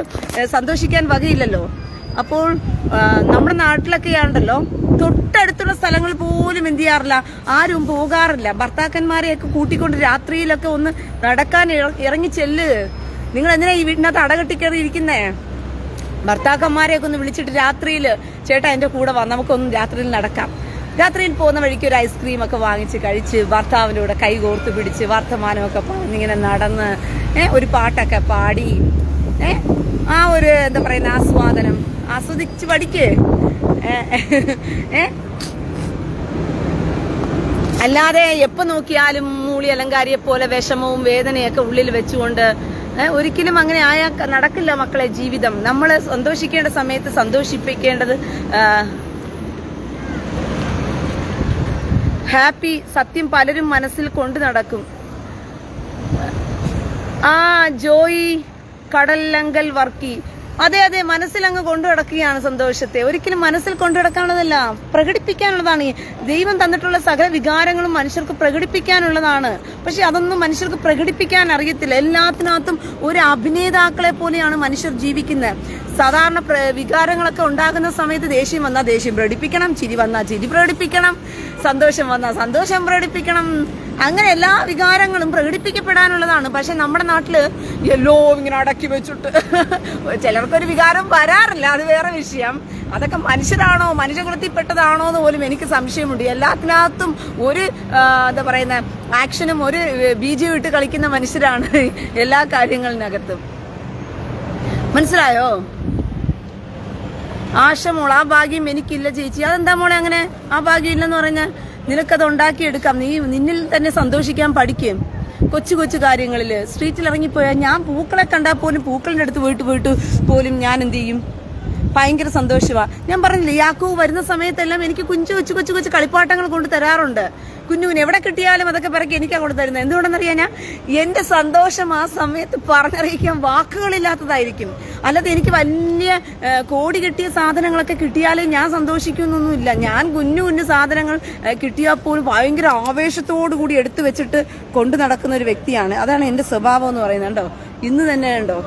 സന്തോഷിക്കാൻ വകയില്ലല്ലോ. അപ്പോൾ നമ്മുടെ നാട്ടിലൊക്കെ ആണല്ലോ തൊട്ടടുത്തുള്ള സ്ഥലങ്ങൾ പോലും എന്ത് ചെയ്യാറില്ല, ആരും പോകാറില്ല. ഭർത്താക്കന്മാരെയൊക്കെ കൂട്ടിക്കൊണ്ട് രാത്രിയിലൊക്കെ ഒന്ന് നടക്കാൻ ഇറങ്ങി ചെല്ല്. നിങ്ങൾ എന്തിനാ ഈ വീട്ടിനകത്ത് അടകെട്ടി കയറി ഇരിക്കുന്നേ? ഭർത്താക്കന്മാരെയൊക്കെ ഒന്ന് വിളിച്ചിട്ട് രാത്രിയിൽ ചേട്ടാ എൻ്റെ കൂടെ വാ, നമുക്കൊന്നും രാത്രിയിൽ നടക്കാം. രാത്രിയിൽ പോകുന്ന വഴിക്ക് ഒരു ഐസ്ക്രീം ഒക്കെ വാങ്ങിച്ച് കഴിച്ച് ഭർത്താവിൻ്റെ കൂടെ കൈ കോർത്ത് പിടിച്ച് വർത്തമാനമൊക്കെ പറഞ്ഞിങ്ങനെ നടന്ന് ഒരു പാട്ടൊക്കെ പാടി ആ ഒരു എന്താ പറയുന്ന ആസ്വാദനം ആസ്വദിച്ച് പഠിക്ക്. അല്ലാതെ എപ്പോൾ നോക്കിയാലും മൂളി അലങ്കാരിയെ പോലെ വിഷമവും വേദനയൊക്കെ ഉള്ളിൽ വെച്ചുകൊണ്ട് ഒരിക്കലും അങ്ങനെ നടക്കില്ല മക്കളെ ജീവിതം. നമ്മൾ സന്തോഷിക്കേണ്ട സമയത്ത് സന്തോഷിപ്പിക്കേണ്ടത്. ഹാപ്പി സത്യം പലരും മനസ്സിൽ കൊണ്ടു നടക്കും. ജോയി കടലങ്കൽ വർക്കി, അതെ അതെ, മനസ്സിലങ്ങ് കൊണ്ടു നടക്കുകയാണ് സന്തോഷത്തെ. ഒരിക്കലും മനസ്സിൽ കൊണ്ടു നടക്കാനുള്ളതല്ല, പ്രകടിപ്പിക്കാനുള്ളതാണ്. ദൈവം തന്നിട്ടുള്ള സകല വികാരങ്ങളും മനുഷ്യർക്ക് പ്രകടിപ്പിക്കാനുള്ളതാണ്. പക്ഷെ അതൊന്നും മനുഷ്യർക്ക് പ്രകടിപ്പിക്കാൻ അറിയത്തില്ല. എല്ലാത്തിനകത്തും ഒരു അഭിനേതാക്കളെ പോലെയാണ് മനുഷ്യർ ജീവിക്കുന്നത്. സാധാരണ വികാരങ്ങളൊക്കെ ഉണ്ടാകുന്ന സമയത്ത് ദേഷ്യം വന്നാൽ ദേഷ്യം പ്രകടിപ്പിക്കണം, ചിരി വന്നാൽ ചിരി പ്രകടിപ്പിക്കണം, സന്തോഷം വന്നാൽ സന്തോഷം പ്രകടിപ്പിക്കണം. അങ്ങനെ എല്ലാ വികാരങ്ങളും പ്രകടിപ്പിക്കപ്പെടാനുള്ളതാണ്. പക്ഷെ നമ്മുടെ നാട്ടില് എല്ലോ ഇങ്ങനെ അടക്കി വെച്ചിട്ട് ചിലർക്കൊരു വികാരം വരാറില്ല, അത് വേറെ വിഷയം. അതൊക്കെ മനുഷ്യരാണോ, മനുഷ്യകുലത്തിൽപ്പെട്ടതാണോ എന്ന് പോലും എനിക്ക് സംശയമുണ്ട്. എല്ലാത്തിനകത്തും ഒരു എന്താ പറയുന്ന ആക്ഷനും ഒരു ബീജം ഇട്ട് കളിക്കുന്ന മനുഷ്യരാണ് എല്ലാ കാര്യങ്ങളിനകത്തും. മനസ്സിലായോ? ആശ മോൾ, ആ ഭാഗ്യം എനിക്കില്ല ചേച്ചി. അതെന്താ മോളെ അങ്ങനെ? ആ ഭാഗ്യം ഇല്ലെന്ന് പറഞ്ഞാൽ നിനക്കത് ഉണ്ടാക്കിയെടുക്കാം. നീ നിന്നിൽ തന്നെ സന്തോഷിക്കാൻ പഠിക്കും. കൊച്ചു കൊച്ചു കാര്യങ്ങളില് സ്ട്രീറ്റിൽ ഇറങ്ങിപ്പോയാൽ, ഞാൻ പൂക്കളെ കണ്ടാൽ പോലും പൂക്കളിന്റെ അടുത്ത് പോയിട്ട് പോലും ഞാൻ എന്ത് ചെയ്യും? ഭയങ്കര സന്തോഷമാണ്. ഞാൻ പറഞ്ഞില്ലേ, യാക്കോബ് വരുന്ന സമയത്തെല്ലാം എനിക്ക് കൊച്ചു കൊച്ചു കളിപ്പാട്ടങ്ങൾ കൊണ്ട് തരാറുണ്ട്. കുഞ്ഞുവിന് എവിടെ കിട്ടിയാലും അതൊക്കെ പിറക്കി എനിക്കാണ് കൊണ്ട് തരുന്നത്. എന്തുകൊണ്ടെന്നറിയാൻ, എന്റെ സന്തോഷം ആ സമയത്ത് പറഞ്ഞറിയിക്കാൻ വാക്കുകളില്ലാത്തതായിരിക്കും. അല്ലാതെ എനിക്ക് വലിയ കോടി കിട്ടിയ സാധനങ്ങളൊക്കെ കിട്ടിയാലും ഞാൻ സന്തോഷിക്കുന്നൊന്നുമില്ല. ഞാൻ കുഞ്ഞു സാധനങ്ങൾ കിട്ടിയാൽ പോലും ഭയങ്കര ആവേശത്തോടു കൂടി എടുത്തു വെച്ചിട്ട് കൊണ്ടു നടക്കുന്ന ഒരു വ്യക്തിയാണ്. അതാണ് എന്റെ സ്വഭാവം എന്ന് പറയുന്നത്. കണ്ടോ, ഇന്ന് തന്നെ കണ്ടോ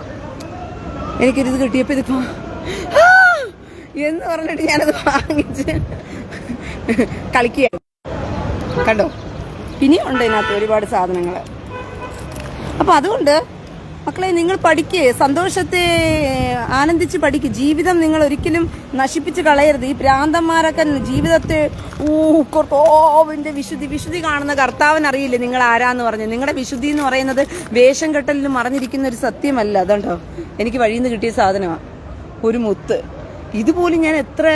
എനിക്കൊരിത് കിട്ടിയപ്പോൾ ഇതിപ്പോ എന്ന് പറഞ്ഞിട്ട് ഞാനത് വാങ്ങിച്ച് കളിക്കുക. കണ്ടോ, ഇനിയുണ്ട് ഇതിനകത്ത് ഒരുപാട് സാധനങ്ങൾ. അപ്പൊ അതുകൊണ്ട് മക്കളെ, നിങ്ങൾ പഠിക്കുക, സന്തോഷത്തെ ആനന്ദിച്ച് പഠിക്കുക. ജീവിതം നിങ്ങൾ ഒരിക്കലും നശിപ്പിച്ച് കളയരുത്. ഈ ഭ്രാന്തന്മാരൊക്കെ ജീവിതത്തെ കർത്താവിന്റെ വിശുദ്ധി കാണുന്ന കർത്താവിന് അറിയില്ലേ നിങ്ങൾ ആരാന്ന് പറഞ്ഞ്. നിങ്ങളുടെ വിശുദ്ധി എന്ന് പറയുന്നത് വേഷം കെട്ടലിൽ മറഞ്ഞിരിക്കുന്ന ഒരു സത്യമല്ല. അതുണ്ടോ, എനിക്ക് വഴിയിൽ നിന്ന് കിട്ടിയ സാധനമാണ് ഒരു മുത്ത്. ഇതുപോലും ഞാൻ എത്ര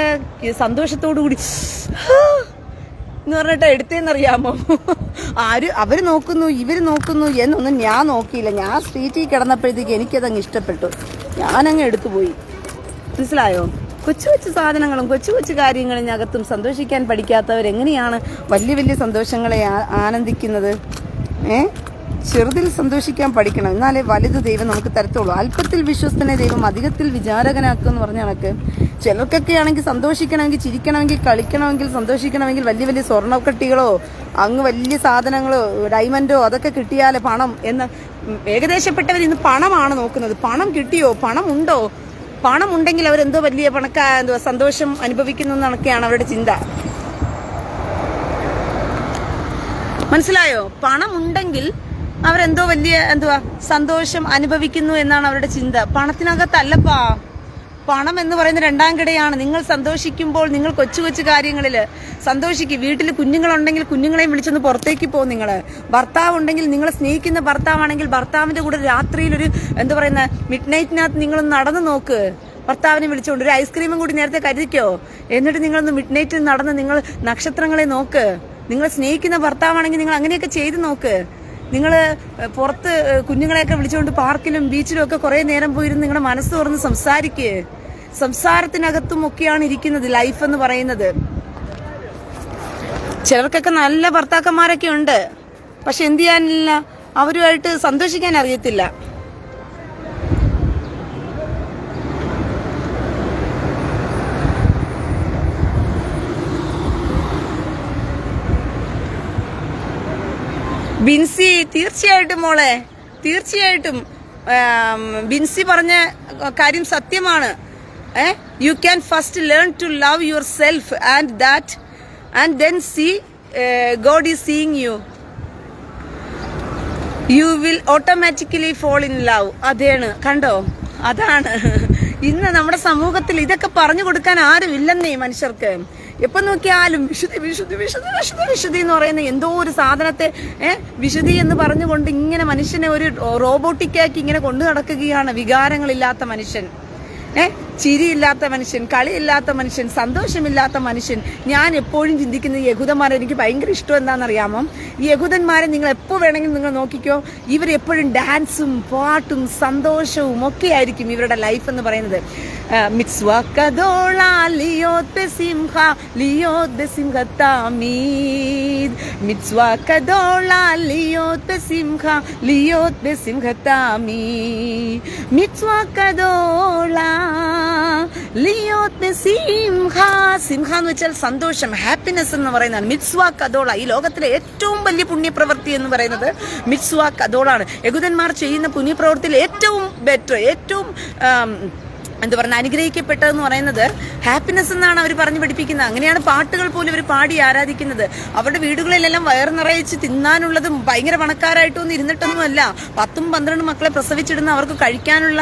സന്തോഷത്തോടു കൂടി എന്ന് പറഞ്ഞിട്ട് എടുത്തേന്നറിയാമോ? അവര് നോക്കുന്നു ഇവര് നോക്കുന്നു എന്നൊന്നും ഞാൻ നോക്കിയില്ല. ഞാൻ സ്ട്രീറ്റിൽ കിടന്നപ്പോഴത്തേക്ക് എനിക്കതങ്ങ് ഇഷ്ടപ്പെട്ടു, ഞാനങ്ങ് എടുത്തുപോയി. മനസ്സിലായോ? കൊച്ചു കൊച്ചു സാധനങ്ങളും കൊച്ചു കൊച്ചു കാര്യങ്ങളിനകത്തും സന്തോഷിക്കാൻ പഠിക്കാത്തവരെങ്ങനെയാണ് വലിയ വലിയ സന്തോഷങ്ങളെ ആനന്ദിക്കുന്നത്? ചെറുതിൽ സന്തോഷിക്കാൻ പഠിക്കണം, എന്നാലേ വലുത് ദൈവം നമുക്ക് തരത്തുള്ളൂ. അല്പത്തിൽ വിശ്വസ്തനെ ദൈവം അധികത്തിൽ വിചാരകനാക്കുക എന്ന് പറഞ്ഞ കണക്ക് ചിലർക്കൊക്കെ ആണെങ്കിൽ സന്തോഷിക്കണമെങ്കിൽ, ചിരിക്കണമെങ്കിൽ, കളിക്കണമെങ്കിൽ, സന്തോഷിക്കണമെങ്കിൽ വലിയ വലിയ സ്വർണ്ണക്കട്ടികളോ അങ്ങ് വലിയ സാധനങ്ങളോ ഡയമണ്ടോ അതൊക്കെ കിട്ടിയാലേ പണം എന്ന് ഏകദേശപ്പെട്ടവർ ഇന്ന് പണമാണ് നോക്കുന്നത്. പണം കിട്ടിയോ, പണം ഉണ്ടോ, പണം ഉണ്ടെങ്കിൽ അവരെന്തോ വലിയ സന്തോഷം അനുഭവിക്കുന്നു എന്നൊക്കെയാണ് അവരുടെ ചിന്ത. മനസ്സിലായോ? പണം ഉണ്ടെങ്കിൽ അവരെന്തോ വലിയ സന്തോഷം അനുഭവിക്കുന്നു എന്നാണ് അവരുടെ ചിന്ത. പണത്തിനകത്തല്ലപ്പാ. പണം എന്ന് പറയുന്ന രണ്ടാം കിടയാണ്. നിങ്ങൾ സന്തോഷിക്കുമ്പോൾ നിങ്ങൾ കൊച്ചു കൊച്ചു കാര്യങ്ങളിൽ സന്തോഷിക്കും. വീട്ടിൽ കുഞ്ഞുങ്ങളുണ്ടെങ്കിൽ കുഞ്ഞുങ്ങളെയും വിളിച്ചൊന്ന് പുറത്തേക്ക് പോകും. നിങ്ങൾ ഭർത്താവ് ഉണ്ടെങ്കിൽ, നിങ്ങളെ സ്നേഹിക്കുന്ന ഭർത്താവാണെങ്കിൽ ഭർത്താവിന്റെ കൂടെ രാത്രിയിൽ ഒരു മിഡ് നൈറ്റിനകത്ത് നിങ്ങളൊന്ന് നടന്നു നോക്ക്. ഭർത്താവിനെ വിളിച്ചുകൊണ്ട് ഒരു ഐസ്ക്രീമും കൂടി നേരത്തെ കരുതിക്കോ. എന്നിട്ട് നിങ്ങളൊന്ന് മിഡ് നൈറ്റിൽ നടന്ന് നിങ്ങൾ നക്ഷത്രങ്ങളെ നോക്ക്. നിങ്ങൾ സ്നേഹിക്കുന്ന ഭർത്താവാണെങ്കിൽ നിങ്ങൾ അങ്ങനെയൊക്കെ ചെയ്ത് നോക്ക്. നിങ്ങൾ പുറത്ത് കുഞ്ഞുങ്ങളെയൊക്കെ വിളിച്ചുകൊണ്ട് പാർക്കിലും ബീച്ചിലും ഒക്കെ കുറെ നേരം പോയിരുന്ന് നിങ്ങളുടെ മനസ്സ് തുറന്ന് സംസാരിക്കുക. സംസാരത്തിനകത്തും ഒക്കെയാണ് ഇരിക്കുന്നത് ലൈഫ് എന്ന് പറയുന്നത്. ചിലർക്കൊക്കെ നല്ല ഭർത്താക്കന്മാരൊക്കെ ഉണ്ട്, പക്ഷെ എന്ത് ചെയ്യാനില്ല, അവരുമായിട്ട് സന്തോഷിക്കാൻ അറിയത്തില്ല. ബിൻസി, തീർച്ചയായിട്ടും മോളെ, തീർച്ചയായിട്ടും ബിൻസി പറഞ്ഞ കാര്യം സത്യമാണ്. You can first learn to love yourself and then see God is seeing you. You will automatically fall in love. അതാണ്, കണ്ടോ, അതാണ് ഇന്ന് നമ്മുടെ സമൂഹത്തിൽ. ഇതൊക്കെ പറഞ്ഞു കൊടുക്കാൻ ആരും ഇല്ലെന്നേ മനുഷ്യർക്ക്. എപ്പൊ നോക്കിയാലും വിശുദ്ധി വിശുദ്ധി വിശുദ്ധി വിശുദ്ധി വിശുദ്ധി എന്ന് പറയുന്ന എന്തോ ഒരു സാധനത്തെ വിശുദ്ധി എന്ന് പറഞ്ഞുകൊണ്ട് ഇങ്ങനെ മനുഷ്യനെ ഒരു റോബോട്ടിക്കാക്കി ഇങ്ങനെ കൊണ്ടു നടക്കുകയാണ് വികാരങ്ങളില്ലാത്ത മനുഷ്യൻ. ചിരിയില്ലാത്ത മനുഷ്യൻ, കളിയില്ലാത്ത മനുഷ്യൻ, സന്തോഷമില്ലാത്ത മനുഷ്യൻ. ഞാൻ എപ്പോഴും ചിന്തിക്കുന്ന ഈ യഹൂദന്മാരെ എനിക്ക് ഭയങ്കര ഇഷ്ടം എന്താണെന്നറിയാമോ? ഈ യഹൂദന്മാരെ നിങ്ങൾ എപ്പോൾ വേണമെങ്കിലും നിങ്ങൾ നോക്കിക്കോ, ഇവരെപ്പോഴും ഡാൻസും പാട്ടും സന്തോഷവും ഒക്കെ ആയിരിക്കും ഇവരുടെ ലൈഫ് എന്ന് പറയുന്നത്. മിറ്റ്സ്വാ കദോള ലിയോത് ബസിംഹ ലിയോത് ബസിംഹ തമീദ്, മിറ്റ്സ്വാ കദോള ലിയോത് ബസിംഹ ലിയോത് ബസിംഹ തമീദ്, മിറ്റ്സ്വാ കദോള ലിയോത് ബസിംഹ. സിംഹ എന്ന് വെച്ചാൽ സന്തോഷം, ഹാപ്പിനെസ് എന്ന് പറയുന്നതാണ്. മിറ്റ്സ്വാ കദോള, ഈ ലോകത്തിലെ ഏറ്റവും വലിയ പുണ്യപ്രവൃത്തി എന്ന് പറയുന്നത് മിറ്റ്സ്വാ കദോളാണ്. യഹൂദന്മാർ ചെയ്യുന്ന പുണ്യപ്രവൃത്തിയിൽ ഏറ്റവും ബെറ്റർ, ഏറ്റവും എന്താ പറയുക, അനുഗ്രഹിക്കപ്പെട്ടതെന്ന് പറയുന്നത് ഹാപ്പിനെസ് എന്നാണ് അവർ പറഞ്ഞു പഠിപ്പിക്കുന്നത്. അങ്ങനെയാണ് പാട്ടുകൾ പോലും അവർ പാടി ആരാധിക്കുന്നത്. അവരുടെ വീടുകളിലെല്ലാം വയറ് നിറയിച്ച് തിന്നാനുള്ളതും ഭയങ്കര പണക്കാരായിട്ടൊന്നും ഇരുന്നിട്ടൊന്നുമല്ല. 10-12 മക്കളെ പ്രസവിച്ചിടുന്ന അവർക്ക് കഴിക്കാനുള്ള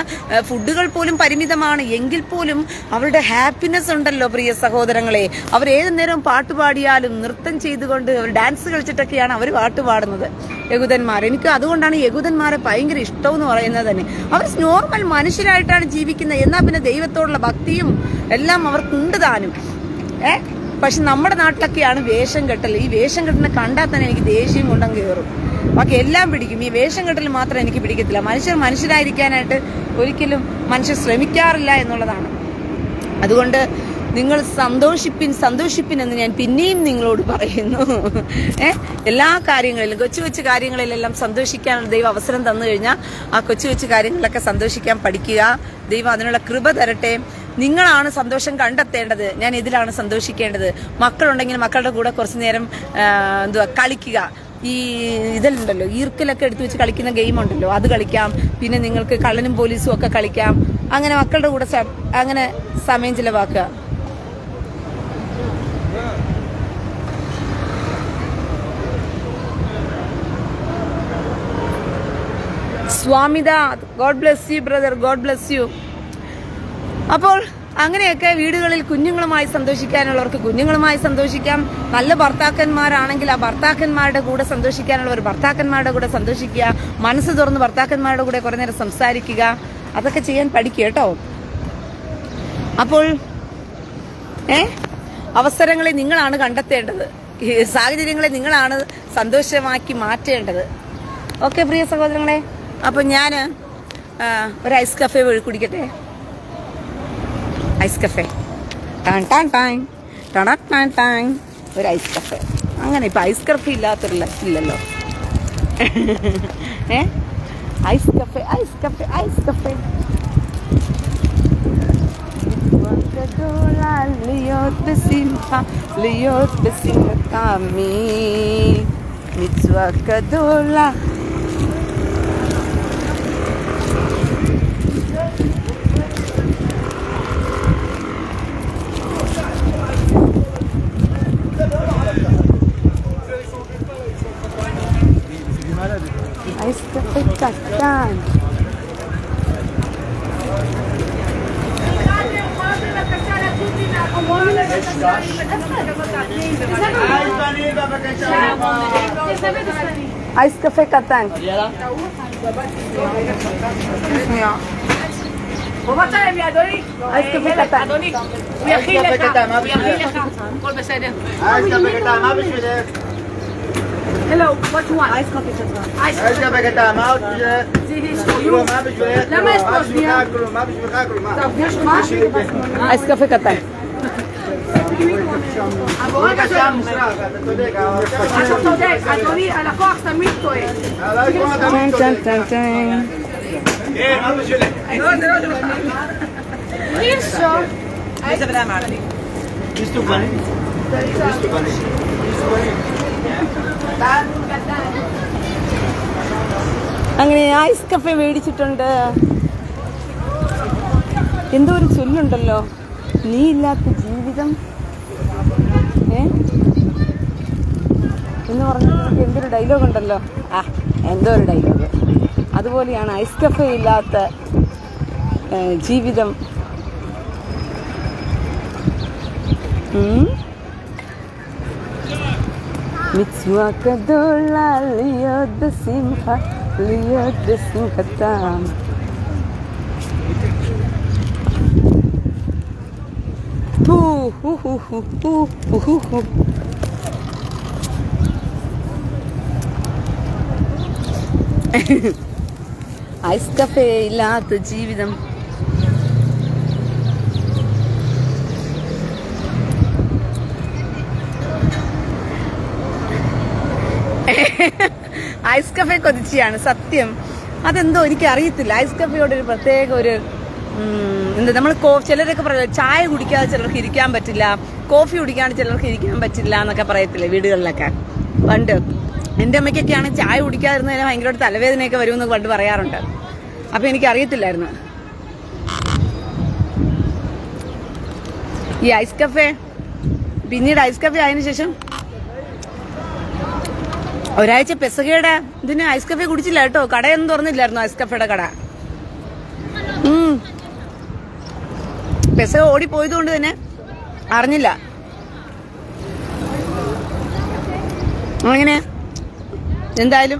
ഫുഡുകൾ പോലും പരിമിതമാണ്. എങ്കിൽ പോലും അവരുടെ ഹാപ്പിനെസ് ഉണ്ടല്ലോ പ്രിയ സഹോദരങ്ങളെ. അവർ ഏതു നേരവും പാട്ട് പാടിയാലും നൃത്തം ചെയ്തുകൊണ്ട് അവർ ഡാൻസ് കളിച്ചിട്ടൊക്കെയാണ് അവർ പാട്ട് പാടുന്നത് യഹൂദന്മാർ. എനിക്ക് അതുകൊണ്ടാണ് യഹൂദന്മാരെ ഭയങ്കര ഇഷ്ടം എന്ന് പറയുന്നത് തന്നെ. അവർ നോർമൽ മനുഷ്യരായിട്ടാണ് ജീവിക്കുന്നത്. എന്നാൽ പിന്നെ ദൈവത്തോടുള്ള ഭക്തിയും എല്ലാം അവർക്കുണ്ട് താനും. പക്ഷെ നമ്മുടെ നാട്ടിലൊക്കെയാണ് വേഷം കെട്ടൽ. ഈ വേഷം കെട്ടിനെ കണ്ടാൽ തന്നെ എനിക്ക് ദേഷ്യം കൊണ്ടം കയറും. ബാക്കി എല്ലാം പിടിക്കും, ഈ വേഷം കെട്ടൽ മാത്രം എനിക്ക് പിടിക്കത്തില്ല. മനുഷ്യരായിരിക്കാനായിട്ട് ഒരിക്കലും മനുഷ്യർ ശ്രമിക്കാറില്ല എന്നുള്ളതാണ്. അതുകൊണ്ട് നിങ്ങൾ സന്തോഷിപ്പിൻ എന്ന് ഞാൻ പിന്നെയും നിങ്ങളോട് പറയുന്നു. എല്ലാ കാര്യങ്ങളിലും, കൊച്ചു കാര്യങ്ങളിലെല്ലാം സന്തോഷിക്കാനുള്ള ദൈവം അവസരം തന്നു കഴിഞ്ഞാൽ ആ കൊച്ചു കാര്യങ്ങളിലൊക്കെ സന്തോഷിക്കാൻ പഠിക്കുക. ദൈവം അതിനുള്ള കൃപ തരട്ടെ. നിങ്ങളാണ് സന്തോഷം കണ്ടെത്തേണ്ടത്. ഞാൻ ഇതിലാണ് സന്തോഷിക്കേണ്ടത്. മക്കളുണ്ടെങ്കിൽ മക്കളുടെ കൂടെ കുറച്ചു നേരം കളിക്കുക. ഈ ഇതെല്ലാം ഈർക്കലൊക്കെ എടുത്തു വെച്ച് കളിക്കുന്ന ഗെയിം ഉണ്ടല്ലോ, അത് കളിക്കാം. പിന്നെ നിങ്ങൾക്ക് കള്ളനും പോലീസും ഒക്കെ കളിക്കാം. അങ്ങനെ മക്കളുടെ കൂടെ അങ്ങനെ സമയം ചിലവാക്കുക. സ്വാമിത, God bless you brother, God bless you. അപ്പോൾ അങ്ങനെയൊക്കെ വീടുകളിൽ കുഞ്ഞുങ്ങളുമായി സന്തോഷിക്കാനുള്ളവർക്ക് കുഞ്ഞുങ്ങളുമായി സന്തോഷിക്കാം. നല്ല ഭർത്താക്കന്മാരാണെങ്കിൽ ആ ഭർത്താക്കന്മാരുടെ കൂടെ സന്തോഷിക്കാനുള്ളവർ ഭർത്താക്കന്മാരുടെ കൂടെ സന്തോഷിക്കുക. മനസ്സ് തുറന്ന് ഭർത്താക്കന്മാരുടെ കൂടെ കുറേ നേരം സംസാരിക്കുക. അതൊക്കെ ചെയ്യാൻ പഠിക്കുക കേട്ടോ. അപ്പോൾ അവസരങ്ങളെ നിങ്ങളാണ് കണ്ടെത്തേണ്ടത്. സാഹചര്യങ്ങളെ നിങ്ങളാണ് സന്തോഷമാക്കി മാറ്റേണ്ടത്. ഓക്കെ പ്രിയ സഹോദരങ്ങളെ, അപ്പോൾ ഞാൻ ഒരു ഐസ് കഫേ കുടിക്കട്ടെ. ഐസ് കഫേ, ഒരു ഐസ് കഫേ. അങ്ങനെ ഇപ്പം ഐസ് കഫേ ഇല്ലല്ലോ. Ice cafe, ice cafe, ice cafe. להיות בשמחה, להיות בשמחתמי, מצווה גדולה. אייס קפה קטן. אייס קפה קטן. אייס קפה קטן. אדוני, הוא יכין לך, הכל בסדר. אייס קפה קטן, מה בשבילך? Hello, what you want? אייס קפה קטן, מה עוד בשבילך? מה בשבילך? למה יש פה שנייה? מה בשבילך? טוב, יש מה? אייס קפה קטן. אתה צודק, אדוני, הלקוח תמיד טועה. מה בשבילך? אי אפשר. Bist du Bunny? Bist du Bunny? അങ്ങനെ ഐസ് കഫേ മേടിച്ചിട്ടുണ്ട്. എന്തോ ഒരു ചൊല്ലുണ്ടല്ലോ, നീ ഇല്ലാത്ത ജീവിതം എന്ന് പറഞ്ഞിട്ട് എന്തൊരു ഡയലോഗ് ഉണ്ടല്ലോ. എന്തോ ഒരു ഡയലോഗ്. അതുപോലെയാണ് ഐസ് കഫേ ഇല്ലാത്ത ജീവിതം. מצווה גדולה להיות בשמחה, להיות בשמחתם. ഐസ് കഫേ ഇല്ലാത്ത ജീവിതം. ഐസ് കഫേ കൊതിച്ചാണ് സത്യം. അതെന്തോ എനിക്ക് അറിയത്തില്ല. ഐസ് കഫേയോട് ഒരു പ്രത്യേക ഒരു എന്താ, നമ്മൾ ചിലരൊക്കെ പറയും ചായ കുടിക്കാതെ ചിലർക്ക് ഇരിക്കാൻ പറ്റില്ല, കോഫി കുടിക്കാതെ ചിലർക്ക് ഇരിക്കാൻ പറ്റില്ല എന്നൊക്കെ പറയത്തില്ലേ വീടുകളിലൊക്കെ. പണ്ട് എൻ്റെ അമ്മയ്ക്കൊക്കെയാണ് ചായ കുടിക്കാതിരുന്നതിന് ഭയങ്കരമായിട്ട് തലവേദനയൊക്കെ വരുമെന്ന് പണ്ട് പറയാറുണ്ട്. അപ്പം എനിക്കറിയത്തില്ലായിരുന്നു. ഈ ഐസ് കഫേ പിന്നീട് ഐസ് കഫേ ആയതിനു ശേഷം ഒരാഴ്ച പെസകയുടെ ഇതിന് ഐസ് കഫേ കുടിച്ചില്ല കേട്ടോ. കടയൊന്നും തുറന്നില്ലായിരുന്നു ഐസ് കഫേയുടെ കട. പെസക ഓടിപ്പോയത് കൊണ്ട് തന്നെ അറിഞ്ഞില്ല. അങ്ങനെ എന്തായാലും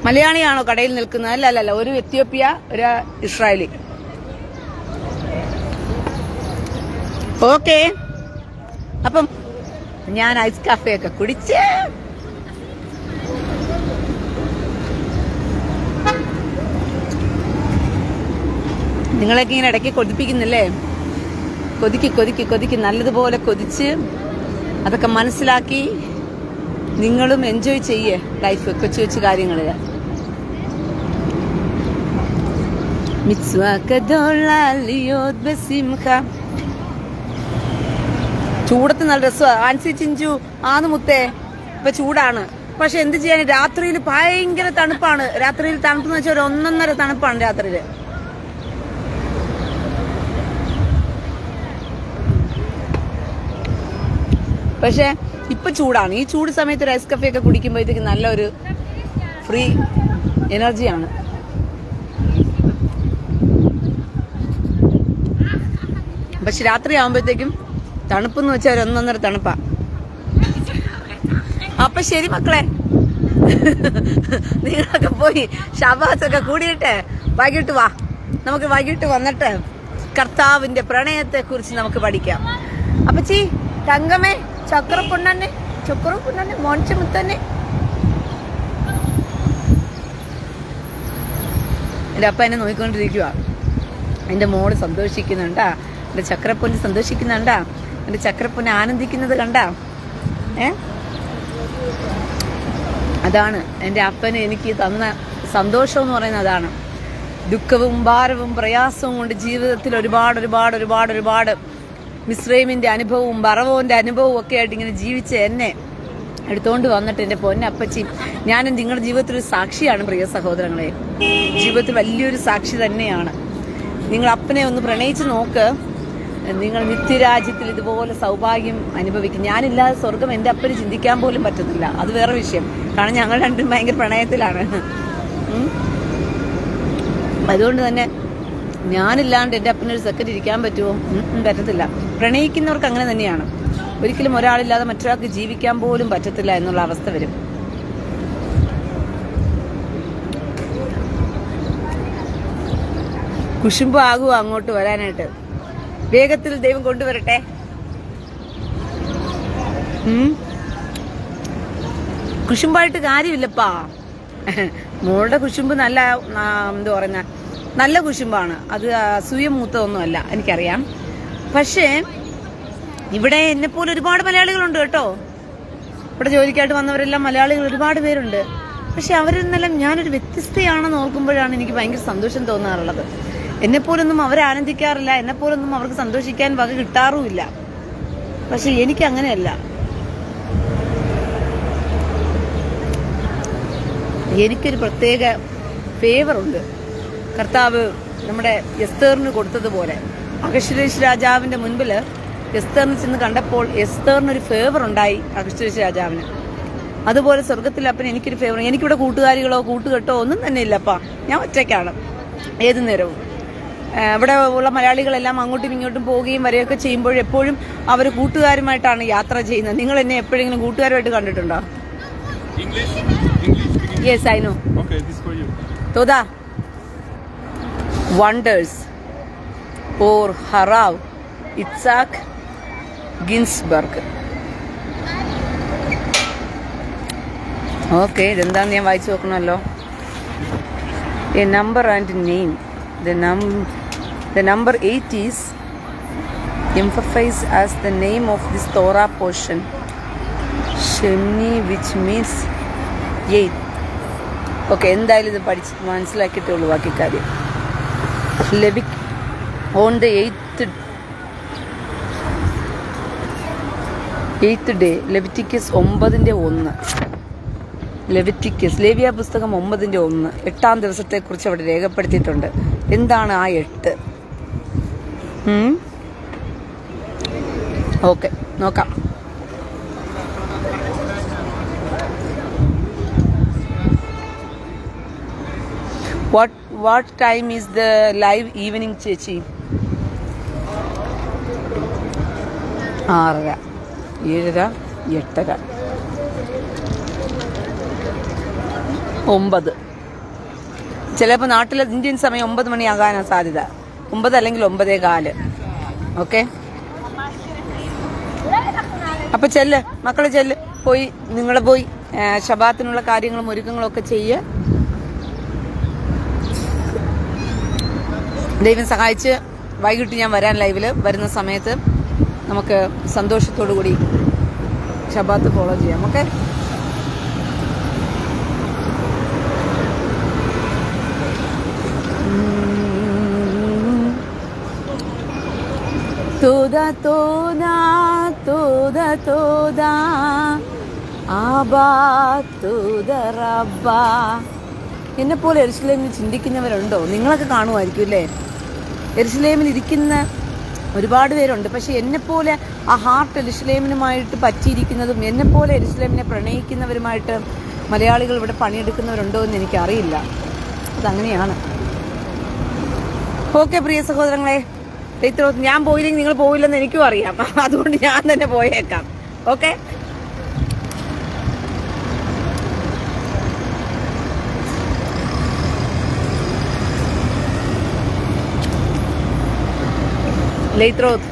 മലയാളിയാണോ കടയിൽ നിൽക്കുന്നത്? അല്ല, ഒരു എത്യോപ്യ, ഒരു ഇസ്രായേലി. ഓക്കെ, അപ്പം ഞാൻ ഐസ് കഫേ ഒക്കെ കുടിച്ച് നിങ്ങളൊക്കെ ഇങ്ങനെ ഇടയ്ക്ക് കൊതിപ്പിക്കുന്നില്ലേ? കൊതിക്ക് നല്ലതുപോലെ കൊതിച്ച് അതൊക്കെ മനസ്സിലാക്കി നിങ്ങളും എൻജോയ് ചെയ്യേ ലൈഫ്, കൊച്ചു കാര്യങ്ങളില്. ചൂടത്ത് നല്ല രസമാണ്. ആൻസി ചിഞ്ചു ആന്ന് മുത്തേ, ഇപ്പൊ ചൂടാണ്. പക്ഷെ എന്ത് ചെയ്യാൻ, രാത്രിയിൽ ഭയങ്കര തണുപ്പാണ്. രാത്രിയിൽ തണുപ്പെന്ന് വെച്ചാൽ ഒരു 1.5 തണുപ്പാണ് രാത്രിയില്. പക്ഷെ ഇപ്പൊ ചൂടാണ്. ഈ ചൂട് സമയത്ത് ഒരു ഐസ് കഫേ ഒക്കെ കുടിക്കുമ്പോഴത്തേക്ക് നല്ലൊരു ഫ്രീ എനർജിയാണ്. പക്ഷെ രാത്രി ആവുമ്പോഴത്തേക്കും തണുപ്പെന്ന് വെച്ചാൽ ഒരു 1.5 തണുപ്പാ. അപ്പൊ ശരി മക്കളെ, നിങ്ങളൊക്കെ പോയി ഷാബാസൊക്കെ കൂടിയിട്ട് വൈകിട്ട് വാ. നമുക്ക് വൈകിട്ട് വന്നിട്ട് കർത്താവിന്റെ പ്രണയത്തെ കുറിച്ച് നമുക്ക് പഠിക്കാം. അപ്പച്ചി, തങ്കമേ, ചക്രപ്പൊണ്ണനെ മോൻചമുത്തന്നെ, എൻ്റെ അപ്പ എന്നെ നോക്കിക്കൊണ്ടിരിക്കുക. എൻ്റെ മോള് സന്തോഷിക്കുന്നുണ്ടാ, എൻ്റെ ചക്രപ്പൊന്ന് സന്തോഷിക്കുന്നുണ്ടാ, എൻ്റെ ചക്രപ്പൊന്ന് ആനന്ദിക്കുന്നത് കണ്ടാ. അതാണ് എൻ്റെ അപ്പന് എനിക്ക് തന്ന സന്തോഷം എന്ന് പറയുന്നത്. അതാണ്. ദുഃഖവും ഭാരവും പ്രയാസവും കൊണ്ട് ജീവിതത്തിൽ ഒരുപാട് മിസ്രൈമിന്റെ അനുഭവവും ബറവോന്റെ അനുഭവവും ഒക്കെ ആയിട്ട് ഇങ്ങനെ ജീവിച്ച എന്നെ എടുത്തുകൊണ്ട് വന്നിട്ട് എൻ്റെ പൊന്നപ്പച്ചി, ഞാൻ നിങ്ങളുടെ ജീവിതത്തിൽ ഒരു സാക്ഷിയാണ് പ്രിയ സഹോദരങ്ങളെ. ജീവിതത്തിൽ വലിയൊരു സാക്ഷി തന്നെയാണ്. നിങ്ങൾ അപ്പനെ ഒന്ന് പ്രണയിച്ച് നോക്ക്, നിങ്ങൾ നിത്യരാജ്യത്തിൽ ഇതുപോലെ സൗഭാഗ്യം അനുഭവിക്കും. ഞാനില്ലാതെ സ്വർഗം എൻ്റെ അപ്പന് ചിന്തിക്കാൻ പോലും പറ്റുന്നില്ല. അത് വേറെ വിഷയം. കാരണം ഞങ്ങൾ രണ്ടും ഭയങ്കര പ്രണയത്തിലാണ്. അതുകൊണ്ട് തന്നെ ഞാനില്ലാണ്ട് എൻ്റെ അപ്പനൊരു സെക്കൻഡ് ഇരിക്കാൻ പറ്റുമോ? പറ്റത്തില്ല. പ്രണയിക്കുന്നവർക്ക് അങ്ങനെ തന്നെയാണ്. ഒരിക്കലും ഒരാളില്ലാതെ മറ്റൊരാൾക്ക് ജീവിക്കാൻ പോലും പറ്റത്തില്ല എന്നുള്ള അവസ്ഥ വരും. കുശുമ്പ് ആകുമോ അങ്ങോട്ട് വരാനായിട്ട്? വേഗത്തിൽ ദൈവം കൊണ്ടുവരട്ടെ. കുശുമ്പായിട്ട് കാര്യമില്ലപ്പാ. മോളുടെ കുശുമ്പ് നല്ല എന്താ പറയുന്ന നല്ല കുശുമ്പാണ്. അത് അസൂയ മൂത്തതൊന്നുമല്ല, എനിക്കറിയാം. പക്ഷേ ഇവിടെ എന്നെപ്പോലെ ഒരുപാട് മലയാളികളുണ്ട് കേട്ടോ. ഇവിടെ ജോലിക്കായിട്ട് വന്നവരെല്ലാം മലയാളികൾ ഒരുപാട് പേരുണ്ട്. പക്ഷെ അവരിൽ നിന്നെല്ലാം ഞാനൊരു വ്യത്യസ്തയാണെന്ന് ഓർക്കുമ്പോഴാണ് എനിക്ക് ഭയങ്കര സന്തോഷം തോന്നാറുള്ളത്. എന്നെപ്പോലൊന്നും അവരെ ആനന്ദിക്കാറില്ല, എന്നെപ്പോലൊന്നും അവർക്ക് സന്തോഷിക്കാൻ വക കിട്ടാറുമില്ല. പക്ഷെ എനിക്ക് അങ്ങനെയല്ല. എനിക്കൊരു പ്രത്യേക ഫേവറുണ്ട്. കർത്താവ് നമ്മുടെ എസ്തേറിന് കൊടുത്തതുപോലെ അഹശ്വേരോശ് രാജാവിന്റെ മുൻപിൽ എസ്തേറിന് ചെന്ന് കണ്ടപ്പോൾ എസ്തേറിനൊരു ഫേവർ ഉണ്ടായി അഹശ്വേരോശ് രാജാവിന്. അതുപോലെ സ്വർഗത്തിൽ അപ്പൻ എനിക്കൊരു ഫേവർ. എനിക്കിവിടെ കൂട്ടുകാരികളോ കൂട്ടുകെട്ടോ ഒന്നും തന്നെ ഇല്ലപ്പാ. ഞാൻ ഒറ്റയ്ക്കാണ് ഏതു നേരവും. ഇവിടെ ഉള്ള മലയാളികളെല്ലാം അങ്ങോട്ടും ഇങ്ങോട്ടും പോവുകയും വരികയൊക്കെ ചെയ്യുമ്പോൾ എപ്പോഴും അവർ കൂട്ടുകാരുമായിട്ടാണ് യാത്ര ചെയ്യുന്നത്. നിങ്ങൾ എന്നെ എപ്പോഴെങ്കിലും കൂട്ടുകാരുമായിട്ട് കണ്ടിട്ടുണ്ടോ? Yes, I know. Okay, this for you. Toda. Wonders. Or Harav, Yitzhak Ginsburg. Okay, ഇതെന്താന്ന് ഞാൻ വായിച്ചു നോക്കണമല്ലോ. A number and name. The number 8 is emphasized as the name of this Torah portion, Shemini, which means 8. Okay, എന്തായാലും ഇത് പഠിച്ച് മനസ്സിലാക്കിയിട്ടുള്ളൂ ബാക്കി കാര്യം. ലെവിക് on the eighth day, Leviticus 9:1. ലേവ്യ പുസ്തകം 9:1 8-ാം ദിവസത്തെക്കുറിച്ച് അവിടെ രേഖപ്പെടുത്തിയിട്ടുണ്ട്. എന്താണ് ആ 8? ഓക്കെ, നോക്കാം. What time is the live evening, ചേച്ചി? 6:30, 7:30, 8:30, 9. ചിലപ്പോൾ നാട്ടിലെ ഇന്ത്യൻ സമയം 9 മണിയാകാനാണ് സാധ്യത. 9 അല്ലെങ്കിൽ 9:15. ഓക്കെ, അപ്പൊ ചെല്ല് മക്കളെ, ചെല്ല്. പോയി നിങ്ങൾ പോയി ശബാത്തിനുള്ള കാര്യങ്ങളും ഒരുക്കങ്ങളും ഒക്കെ ചെയ്യുക. ദൈവം സഹായിച്ച് വൈകിട്ട് ഞാൻ വരാൻ ലൈവില് വരുന്ന സമയത്ത് നമുക്ക് സന്തോഷത്തോടു കൂടി ശബാത്ത് ഫോളോ ചെയ്യാം. ഓക്കെ, തോദാ തോദാ തോദാ തോദാ ആബാ തോദാ റബ്ബാ. എന്നെപ്പോലെ യെരുശലേമിൽ ചിന്തിക്കുന്നവരുണ്ടോ? നിങ്ങളൊക്കെ കാണുമായിരിക്കും അല്ലേ? യെരുശലേമിൽ ഇരിക്കുന്ന ഒരുപാട് പേരുണ്ട്. പക്ഷെ എന്നെപ്പോലെ ആ ഹാർട്ട് യെരുശലേമിനുമായിട്ട് പറ്റിയിരിക്കുന്നതും എന്നെപ്പോലെ യെരുശലേമിനെ പ്രണയിക്കുന്നവരുമായിട്ട് മലയാളികൾ ഇവിടെ പണിയെടുക്കുന്നവരുണ്ടോ എന്ന് എനിക്കറിയില്ല. അതങ്ങനെയാണ്. ഓക്കെ പ്രിയ സഹോദരങ്ങളെ, ഞാൻ പോയില്ലെങ്കിൽ നിങ്ങൾ പോയില്ലെന്ന് എനിക്കും അറിയാം. അതുകൊണ്ട് ഞാൻ തന്നെ പോയേക്കാം. Okay, Leitroth.